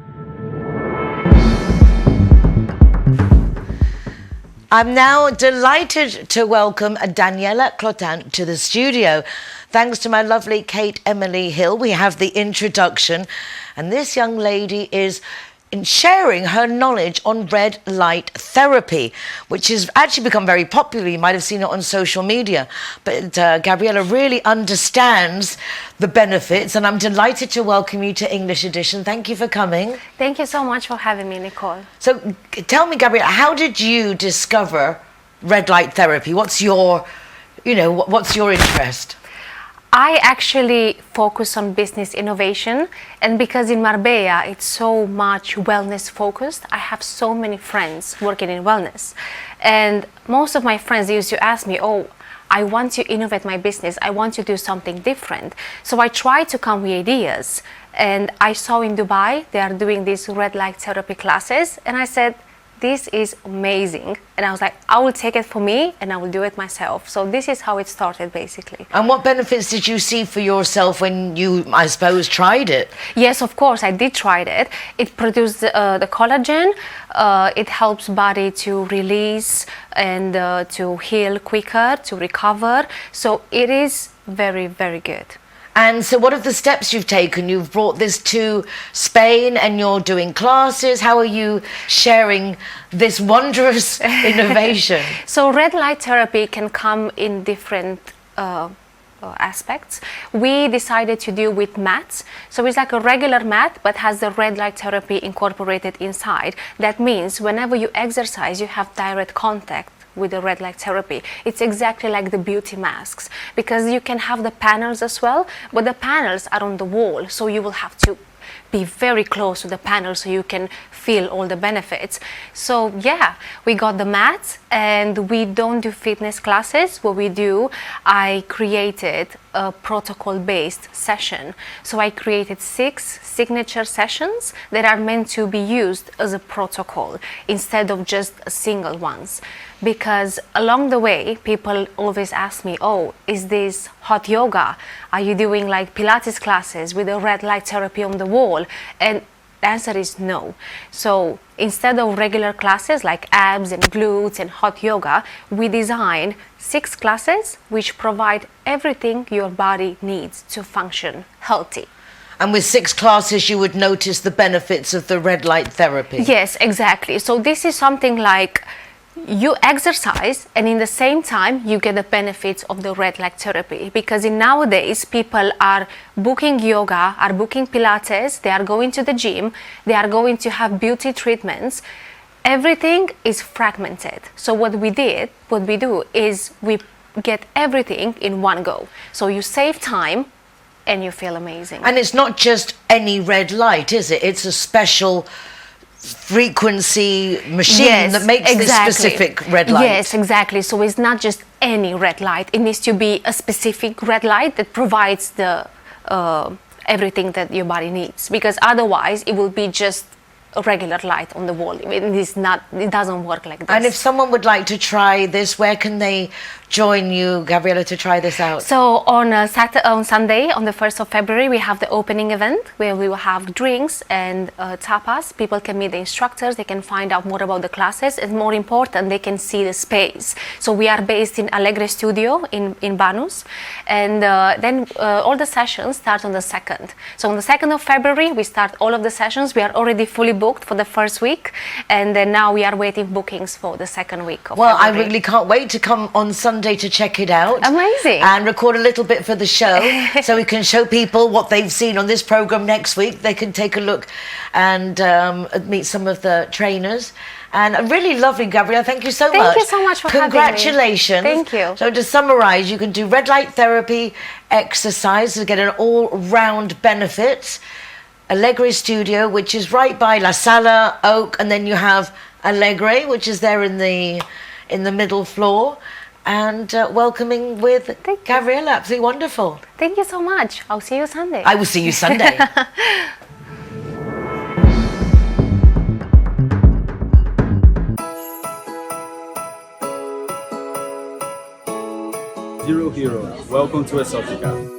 I'm now delighted to welcome Gabriela Clotan to the studio. Thanks to my lovely Kate Emily Hill, we have the introduction. And this young lady is in sharing her knowledge on red light therapy, which has actually become very popular. You might have seen it on social media. But Gabriela really understands the benefits, and I'm delighted to welcome you to English Edition. Thank you for coming. Thank you so much for having me, Nicole. So tell me, Gabriela, how did you discover red light therapy? What's your interest? I actually focus on business innovation, and because in Marbella it's so much wellness focused, I have so many friends working in wellness, and most of my friends used to ask me, oh, I want to innovate my business, I want to do something different. So I tried to come with ideas, and I saw in Dubai they are doing these red light therapy classes, and I said, this is amazing, and I was like, I will take it for me and I will do it myself. So this is how it started, basically. And what benefits did you see for yourself when you, I suppose, tried it? Yes, of course, I did try it. It produced the collagen. It helps body to release and to heal quicker, to recover. So it is very, very good. And so what are the steps you've taken? You've brought this to Spain and you're doing classes. How are you sharing this wondrous innovation? So red light therapy can come in different aspects. We decided to do with mats. So it's like a regular mat, but has the red light therapy incorporated inside. That means whenever you exercise, you have direct contact with the red light therapy. It's exactly like the beauty masks, because you can have the panels as well, but the panels are on the wall, so you will have to be very close to the panel so you can feel all the benefits. So yeah, we got the mats, and we don't do fitness classes. What we do, I created a protocol-based session. So I created 6 signature sessions that are meant to be used as a protocol instead of just a single ones. Because along the way, people always ask me, oh, is this hot yoga? Are you doing like Pilates classes with a red light therapy on the wall? And the answer is no. So instead of regular classes like abs and glutes and hot yoga, we designed 6 classes which provide everything your body needs to function healthy. And with 6 classes, you would notice the benefits of the red light therapy. Yes, exactly. So this is something like you exercise, and in the same time you get the benefits of the red light therapy, because in nowadays people are booking yoga, are booking Pilates, they are going to the gym, they are going to have beauty treatments. Everything is fragmented. So what we do is we get everything in one go. So you save time and you feel amazing. And it's not just any red light, is it? It's a special frequency machine that makes this specific red light. Yes, exactly. So it's not just any red light. It needs to be a specific red light that provides the everything that your body needs, because otherwise it will be just a regular light on the wall. It doesn't work like this. And if someone would like to try this, where can they join you, Gabriela, to try this out? So on Sunday, on the 1st of February, we have the opening event where we will have drinks and tapas. People can meet the instructors, they can find out more about the classes, and more important, they can see the space. So we are based in Alegre Studio in Banus, and then all the sessions start on the 2nd. So on the 2nd of February, we start all of the sessions. We are already fully booked for the first week, and then now we are waiting bookings for the second week of February. I really can't wait to come on Sunday to check it out. Amazing. And record a little bit for the show so we can show people what they've seen on this program next week. They can take a look and meet some of the trainers. And really lovely, Gabriela. Thank you so much. Thank you so much for having me. Congratulations. Thank you. So to summarize, you can do red light therapy, exercise to get an all-round benefit. Alegre Studio, which is right by La Sala, Oak, and then you have Alegre, which is there in the middle floor. And welcoming with Gabriela. Absolutely wonderful. Thank you so much. I'll see you Sunday. I will see you Sunday. Zero Hero, welcome to Exotica.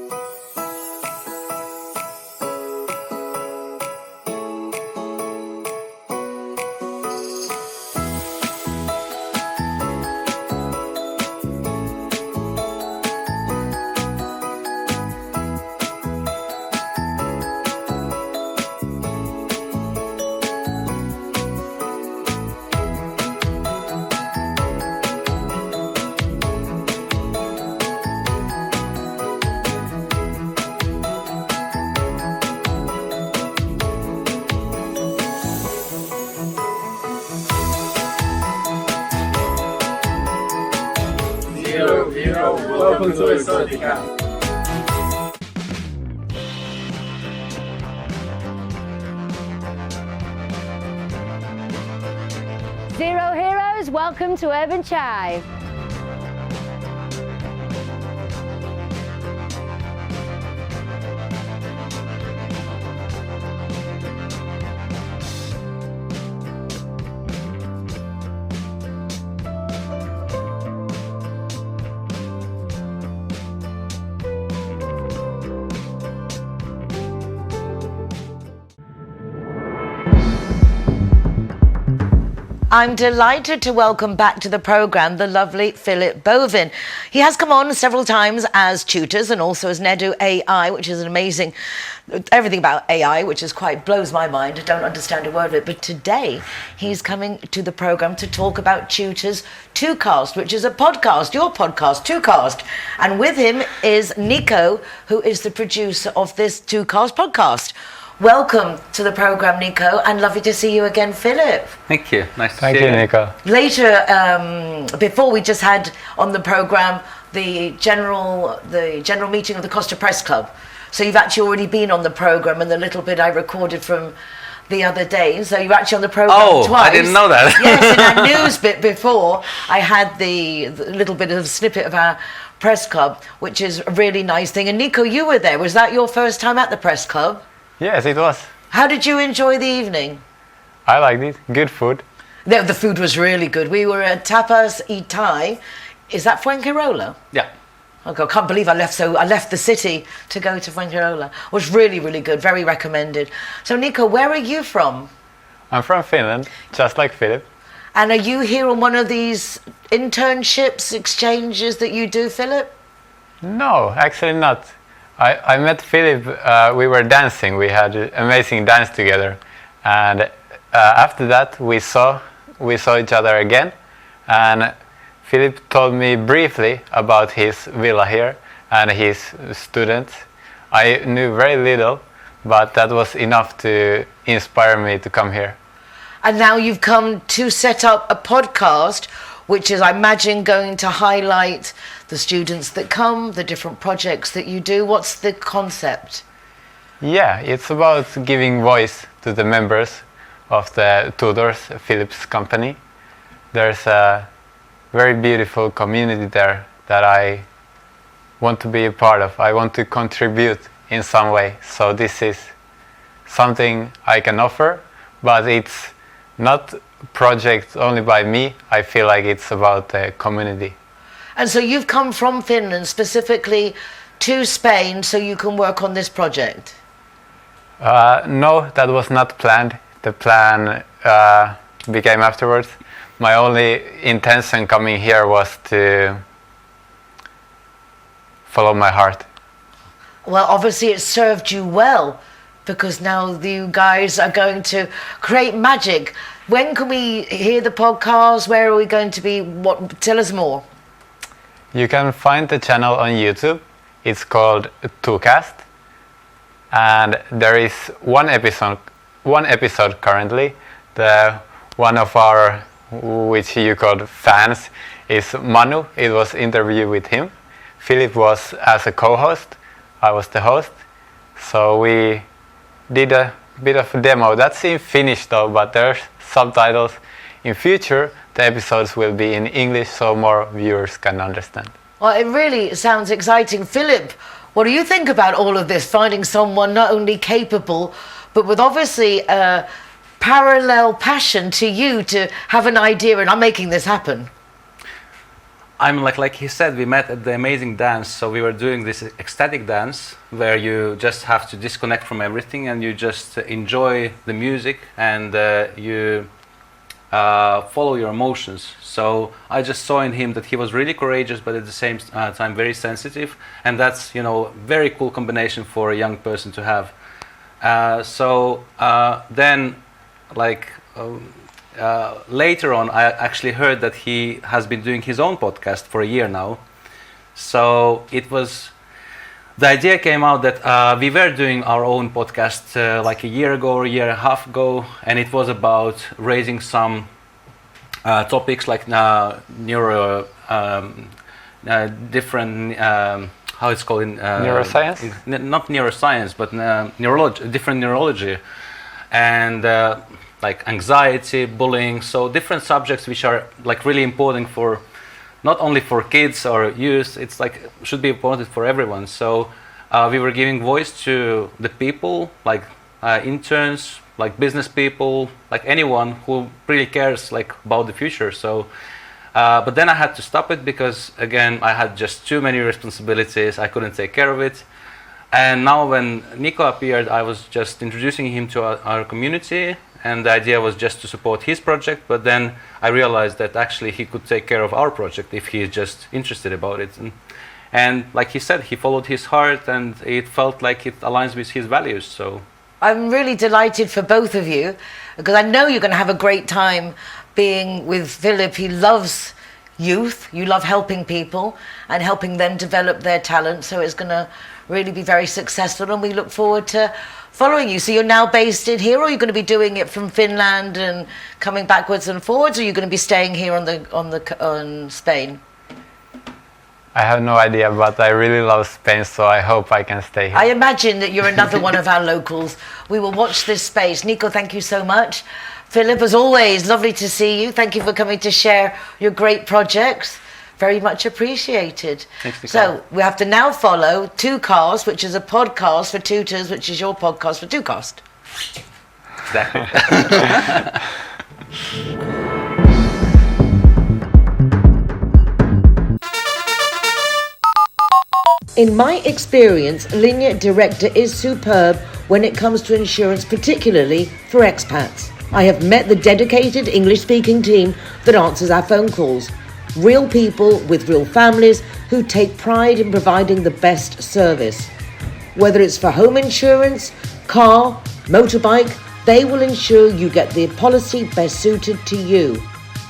Welcome to Exotica. Zero Heroes, welcome to Urban Chive. I'm delighted to welcome back to the programme the lovely Filip Bovin. He has come on several times as tutors and also as Nedu AI, which is an amazing, everything about AI, which is quite blows my mind. I don't understand a word of it. But today he's coming to the programme to talk about Tutors 2Cast, which is a podcast, your podcast, 2Cast. And with him is Niko, who is the producer of this 2Cast podcast. Welcome to the programme, Niko, and lovely to see you again, Filip. Thank you. Nice to see you. Thank you, Niko. Later, before we just had on the programme the general meeting of the Costa Press Club. So you've actually already been on the programme, and the little bit I recorded from the other day. So you're actually on the programme twice. I didn't know that. Yes, in that news bit before, I had the little bit of snippet of our press club, which is a really nice thing. And Niko, you were there. Was that your first time at the press club? Yes, it was. How did you enjoy the evening? I liked it. Good food. The food was really good. We were at Tapas y Thai. Is that Fuengirola? Yeah. Okay, I can't believe I left the city to go to Fuengirola. It was really, really good. Very recommended. So, Niko, where are you from? I'm from Finland, just like Filip. And are you here on one of these internships, exchanges that you do, Filip? No, actually not. I met Filip, we were dancing, we had an amazing dance together, and after that we saw each other again, and Filip told me briefly about his villa here and his students. I knew very little, but that was enough to inspire me to come here. And now you've come to set up a podcast, which is, I imagine, going to highlight the students that come, the different projects that you do. What's the concept? Yeah, it's about giving voice to the members of the tutors, Filip's company. There's a very beautiful community there that I want to be a part of. I want to contribute in some way. So this is something I can offer, but it's not a project only by me. I feel like it's about the community. And so you've come from Finland specifically to Spain so you can work on this project? No, that was not planned. The plan became afterwards. My only intention coming here was to follow my heart. Well, obviously it served you well, because now you guys are going to create magic. When can we hear the podcast? Where are we going to be? Tell us more. You can find the channel on YouTube. It's called 2Cast, and there is one episode currently. The one of our, which you called fans, is Manu. It was interview with him. Filip was as a co-host. I was the host. So we did a bit of a demo. That's in Finnish though, but there's subtitles. In future, the episodes will be in English so more viewers can understand. Well, it really sounds exciting. Filip, what do you think about all of this? Finding someone not only capable, but with obviously a parallel passion to you to have an idea, and I'm making this happen. I'm like he said, we met at the amazing dance, so we were doing this ecstatic dance where you just have to disconnect from everything and you just enjoy the music and you follow your emotions. So I just saw in him that he was really courageous, but at the same time very sensitive, and that's, you know, very cool combination for a young person to have. Then later on, I actually heard that he has been doing his own podcast for a year now. So the idea came out that we were doing our own podcast like a year ago or a year and a half ago, and it was about raising some topics like different how it's called in neuroscience. Not neuroscience, but different neurology, and like anxiety, bullying. So different subjects which are like really important for not only for kids or youth. It's like should be important for everyone. So we were giving voice to the people, like interns, like business people, like anyone who really cares like about the future. So but then I had to stop it because again I had just too many responsibilities. I couldn't take care of it. And now when Niko appeared, I was just introducing him to our community, and the idea was just to support his project. But then I realized that actually he could take care of our project if he is just interested about it. And like he said, he followed his heart, and it felt like it aligns with his values. So I'm really delighted for both of you, because I know you're going to have a great time being with Filip. He loves youth. You love helping people and helping them develop their talent. So it's going to really be very successful, and we look forward to following you. So you're now based in here, or are you going to be doing it from Finland and coming backwards and forwards, or are you going to be staying here on Spain? I have no idea, but I really love Spain, so I hope I can stay here. I imagine that you're another one of our locals. We will watch this space. Niko, thank you so much. Filip, as always, lovely to see you. Thank you for coming to share your great projects. Very much appreciated. Thanks, Niko. So we have to now follow Two Cast, which is a podcast for tutors, which is your podcast for Two Cast. Exactly. In my experience, Linear Director is superb when it comes to insurance, particularly for expats. I have met the dedicated English-speaking team that answers our phone calls. Real people with real families who take pride in providing the best service. Whether it's for home insurance, car, motorbike, they will ensure you get the policy best suited to you.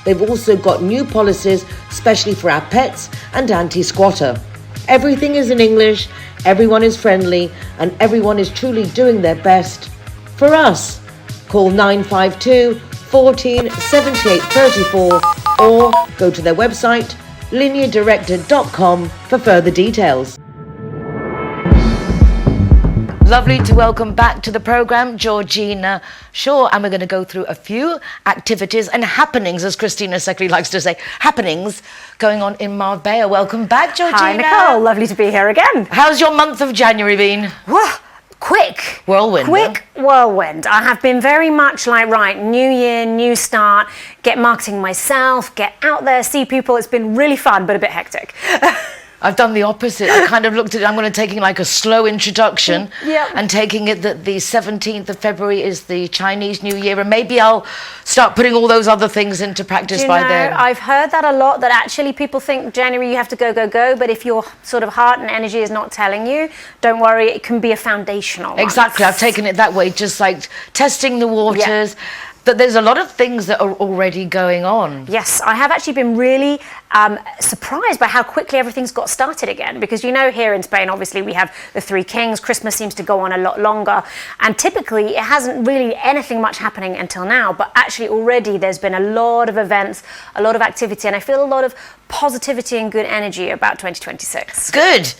They've also got new policies, especially for our pets and anti-squatter. Everything is in English, everyone is friendly, and everyone is truly doing their best for us. Call 952 14 78 34 or go to their website lineardirector.com for further details. Lovely to welcome back to the programme Georgina Shaw, and we're going to go through a few activities and happenings, as Christina Seckley likes to say, happenings going on in Marbella. Welcome back, Georgina. Hi, Nicole. Lovely to be here again. How's your month of January been? Quick. Whirlwind. Quick whirlwind. I have been very much like, right, new year, new start, get marketing myself, get out there, see people. It's been really fun, but a bit hectic. I've done the opposite. I kind of looked at it, I'm going to take like a slow introduction and taking it that the 17th of February is the Chinese New Year, and maybe I'll start putting all those other things into practice by then. I've heard that a lot, that actually people think January you have to go, but if your sort of heart and energy is not telling you, don't worry, it can be a foundational month. Exactly, I've taken it that way, just like testing the waters. That there's a lot of things that are already going on. Yes, I have actually been really surprised by how quickly everything's got started again, because you know here in Spain obviously we have the Three Kings, Christmas seems to go on a lot longer, and typically it hasn't really anything much happening until now, but actually already there's been a lot of events, a lot of activity, and I feel a lot of positivity and good energy about 2026. Good.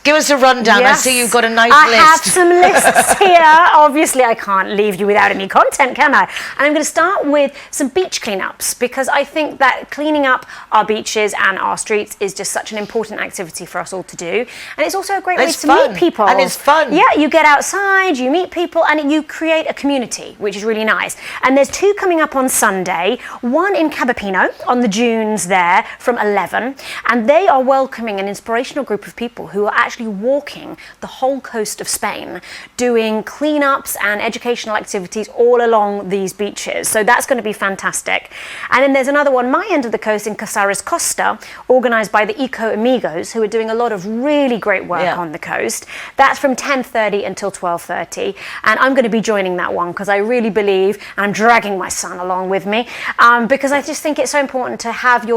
Give us a rundown. Yes. I see you've got a nice list. I have some lists here. Obviously, I can't leave you without any content, can I? And I'm going to start with some beach cleanups, because I think that cleaning up our beaches and our streets is just such an important activity for us all to do. And it's also a great way to meet people. And it's fun. Yeah, you get outside, you meet people, and you create a community, which is really nice. And there's two coming up on Sunday, one in Cabapino on the dunes there from 11. And they are welcoming an inspirational group of people who are actually walking the whole coast of Spain, doing cleanups and educational activities all along these beaches. So that's going to be fantastic. And then there's another one, my end of the coast in Casares Costa, organised by the Eco Amigos, who are doing a lot of really great work on the coast. That's from 10:30 until 12:30. And I'm going to be joining that one because I really believe, and I'm dragging my son along with me, because I just think it's so important to have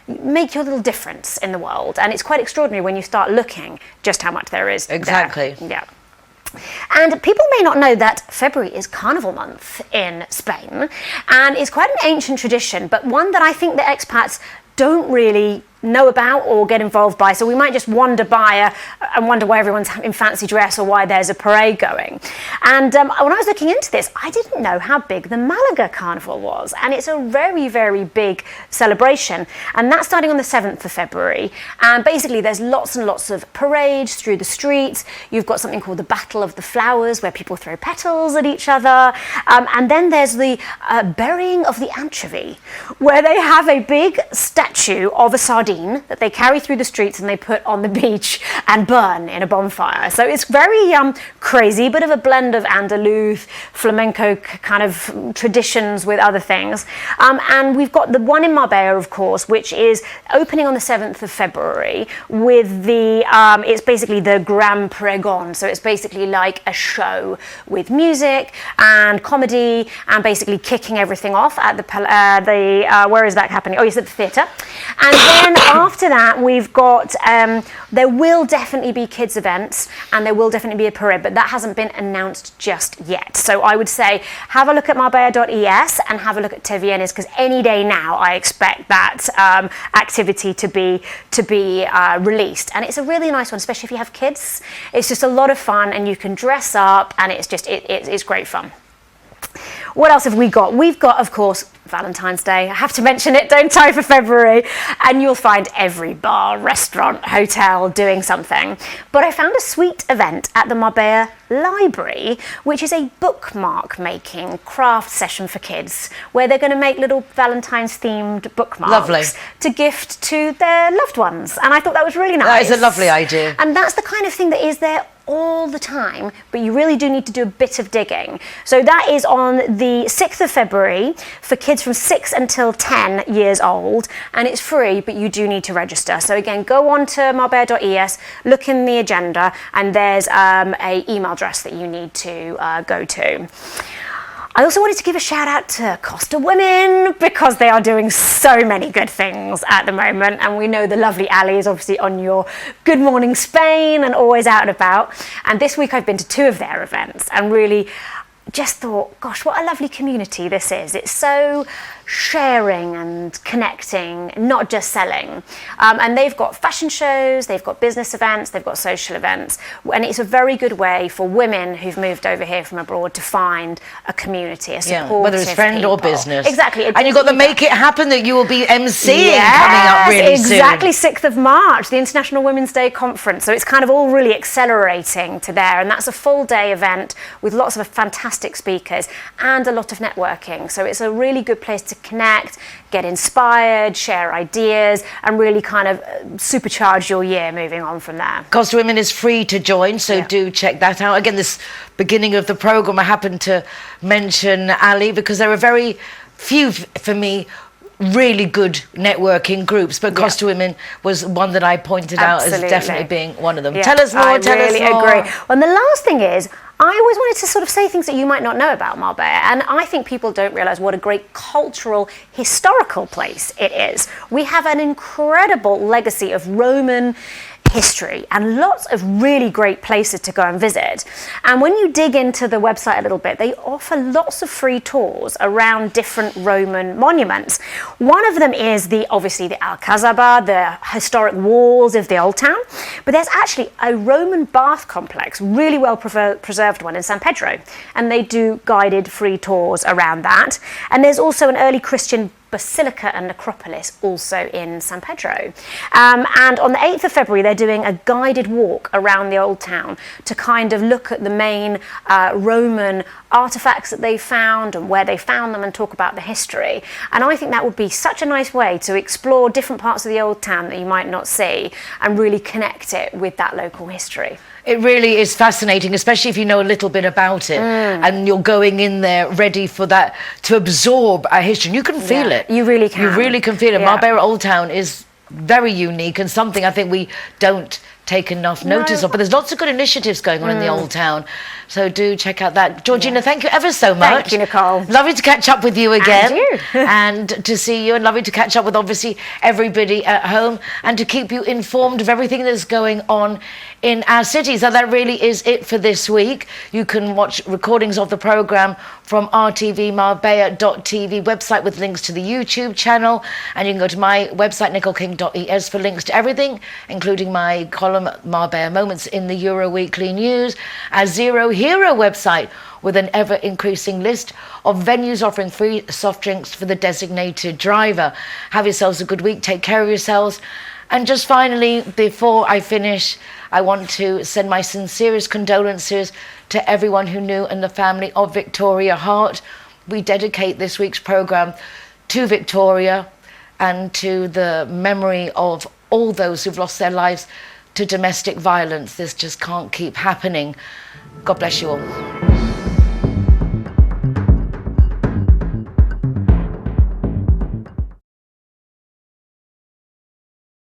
make your little difference in the world, and it's quite extraordinary when you start looking just how much there is. Exactly. There. Yeah. And people may not know that February is Carnival month in Spain, and it's quite an ancient tradition, but one that I think the expats don't really know about or get involved by, so we might just wander by and wonder why everyone's in fancy dress or why there's a parade going. And when I was looking into this, I didn't know how big the Malaga Carnival was, and it's a very, very big celebration, and that's starting on the 7th of February, and basically there's lots and lots of parades through the streets. You've got something called the Battle of the Flowers, where people throw petals at each other, and then there's the burying of the anchovy, where they have a big statue of a sardine that they carry through the streets and they put on the beach and burn in a bonfire. So it's very crazy, bit of a blend of Andaluz, flamenco kind of traditions with other things. And we've got the one in Marbella, of course, which is opening on the 7th of February with the, it's basically the Gran Pregón. So it's basically like a show with music and comedy and basically kicking everything off at the where is that happening? Oh, yes, at the theatre. And then after that, we've got, there will definitely be kids events and there will definitely be a parade, but that hasn't been announced just yet. So I would say have a look at marbella.es and have a look at Tevienes, because any day now I expect that activity to be released. And it's a really nice one, especially if you have kids. It's just a lot of fun and you can dress up and it's just, it's great fun. What else have we got? We've got, of course, Valentine's Day. I have to mention it, don't I, for February. And you'll find every bar, restaurant, hotel doing something. But I found a sweet event at the Marbella Library, which is a bookmark making craft session for kids, where they're going to make little Valentine's themed bookmarks. Lovely. To gift to their loved ones. And I thought that was really nice. That is a lovely idea. And that's the kind of thing that is there all the time, but you really do need to do a bit of digging. So that is on the 6th of February for kids from 6 until 10 years old, and it's free, but you do need to register. So again, go on to marbella.es, look in the agenda, and there's a email address that you need to go to. I also wanted to give a shout out to Costa Women, because they are doing so many good things at the moment, and we know the lovely Ali is obviously on your Good Morning Spain and always out and about. And this week I've been to 2 of their events and really just thought, gosh, what a lovely community this is. It's so sharing and connecting, not just selling. And they've got fashion shows, they've got business events, they've got social events. And it's a very good way for women who've moved over here from abroad to find a community, a supportive whether it's friend or business. Exactly. And you've got the Make It Happen that you will be emceeing coming up really soon. Exactly, 6th of March, the International Women's Day Conference. So it's kind of all really accelerating to there. And that's a full day event with lots of fantastic speakers and a lot of networking. So it's a really good place to connect, get inspired, share ideas, and really kind of supercharge your year moving on from there. Costa Women is free to join, so do check that out. Again, this beginning of the programme, I happened to mention Ali because there are very few, for me, really good networking groups, but Costa Women was one that I pointed out as definitely being one of them. Tell us more, tell us more. I really agree. Well, and the last thing is, I always wanted to sort of say things that you might not know about Marbella, and I think people don't realise what a great cultural, historical place it is. We have an incredible legacy of Roman history and lots of really great places to go and visit. And when you dig into the website a little bit, they offer lots of free tours around different Roman monuments. One of them is obviously the Alcazaba, the historic walls of the old town, but there's actually a Roman bath complex, really well preserved one in San Pedro, and they do guided free tours around that. And there's also an early Christian basilica and necropolis also in San Pedro. And on the 8th of February, they're doing a guided walk around the old town to kind of look at the main Roman artifacts that they found and where they found them and talk about the history. And I think that would be such a nice way to explore different parts of the old town that you might not see and really connect it with that local history. It really is fascinating, especially if you know a little bit about it and you're going in there ready for that, to absorb our history. And you can feel it. You really can. You really can feel it. Marbella Old Town is very unique and something I think we don't taken enough notice of. But there's lots of good initiatives going on in the Old Town. So do check out that. Georgina, thank you ever so much. Thank you, Nicole. Lovely to catch up with you again. And you. And to see you, and lovely to catch up with obviously everybody at home, and to keep you informed of everything that's going on in our city. So that really is it for this week. You can watch recordings of the programme from rtvmarbella.tv website with links to the YouTube channel, and you can go to my website nicoleking.es for links to everything, including my column Marbella Moments in the Euro Weekly News, our Zero Hero website with an ever-increasing list of venues offering free soft drinks for the designated driver. Have yourselves a good week, take care of yourselves. And just finally, before I finish, I want to send my sincerest condolences to everyone who knew and the family of Victoria Hart. We dedicate this week's programme to Victoria and to the memory of all those who've lost their lives to domestic violence. This just can't keep happening. God bless you all.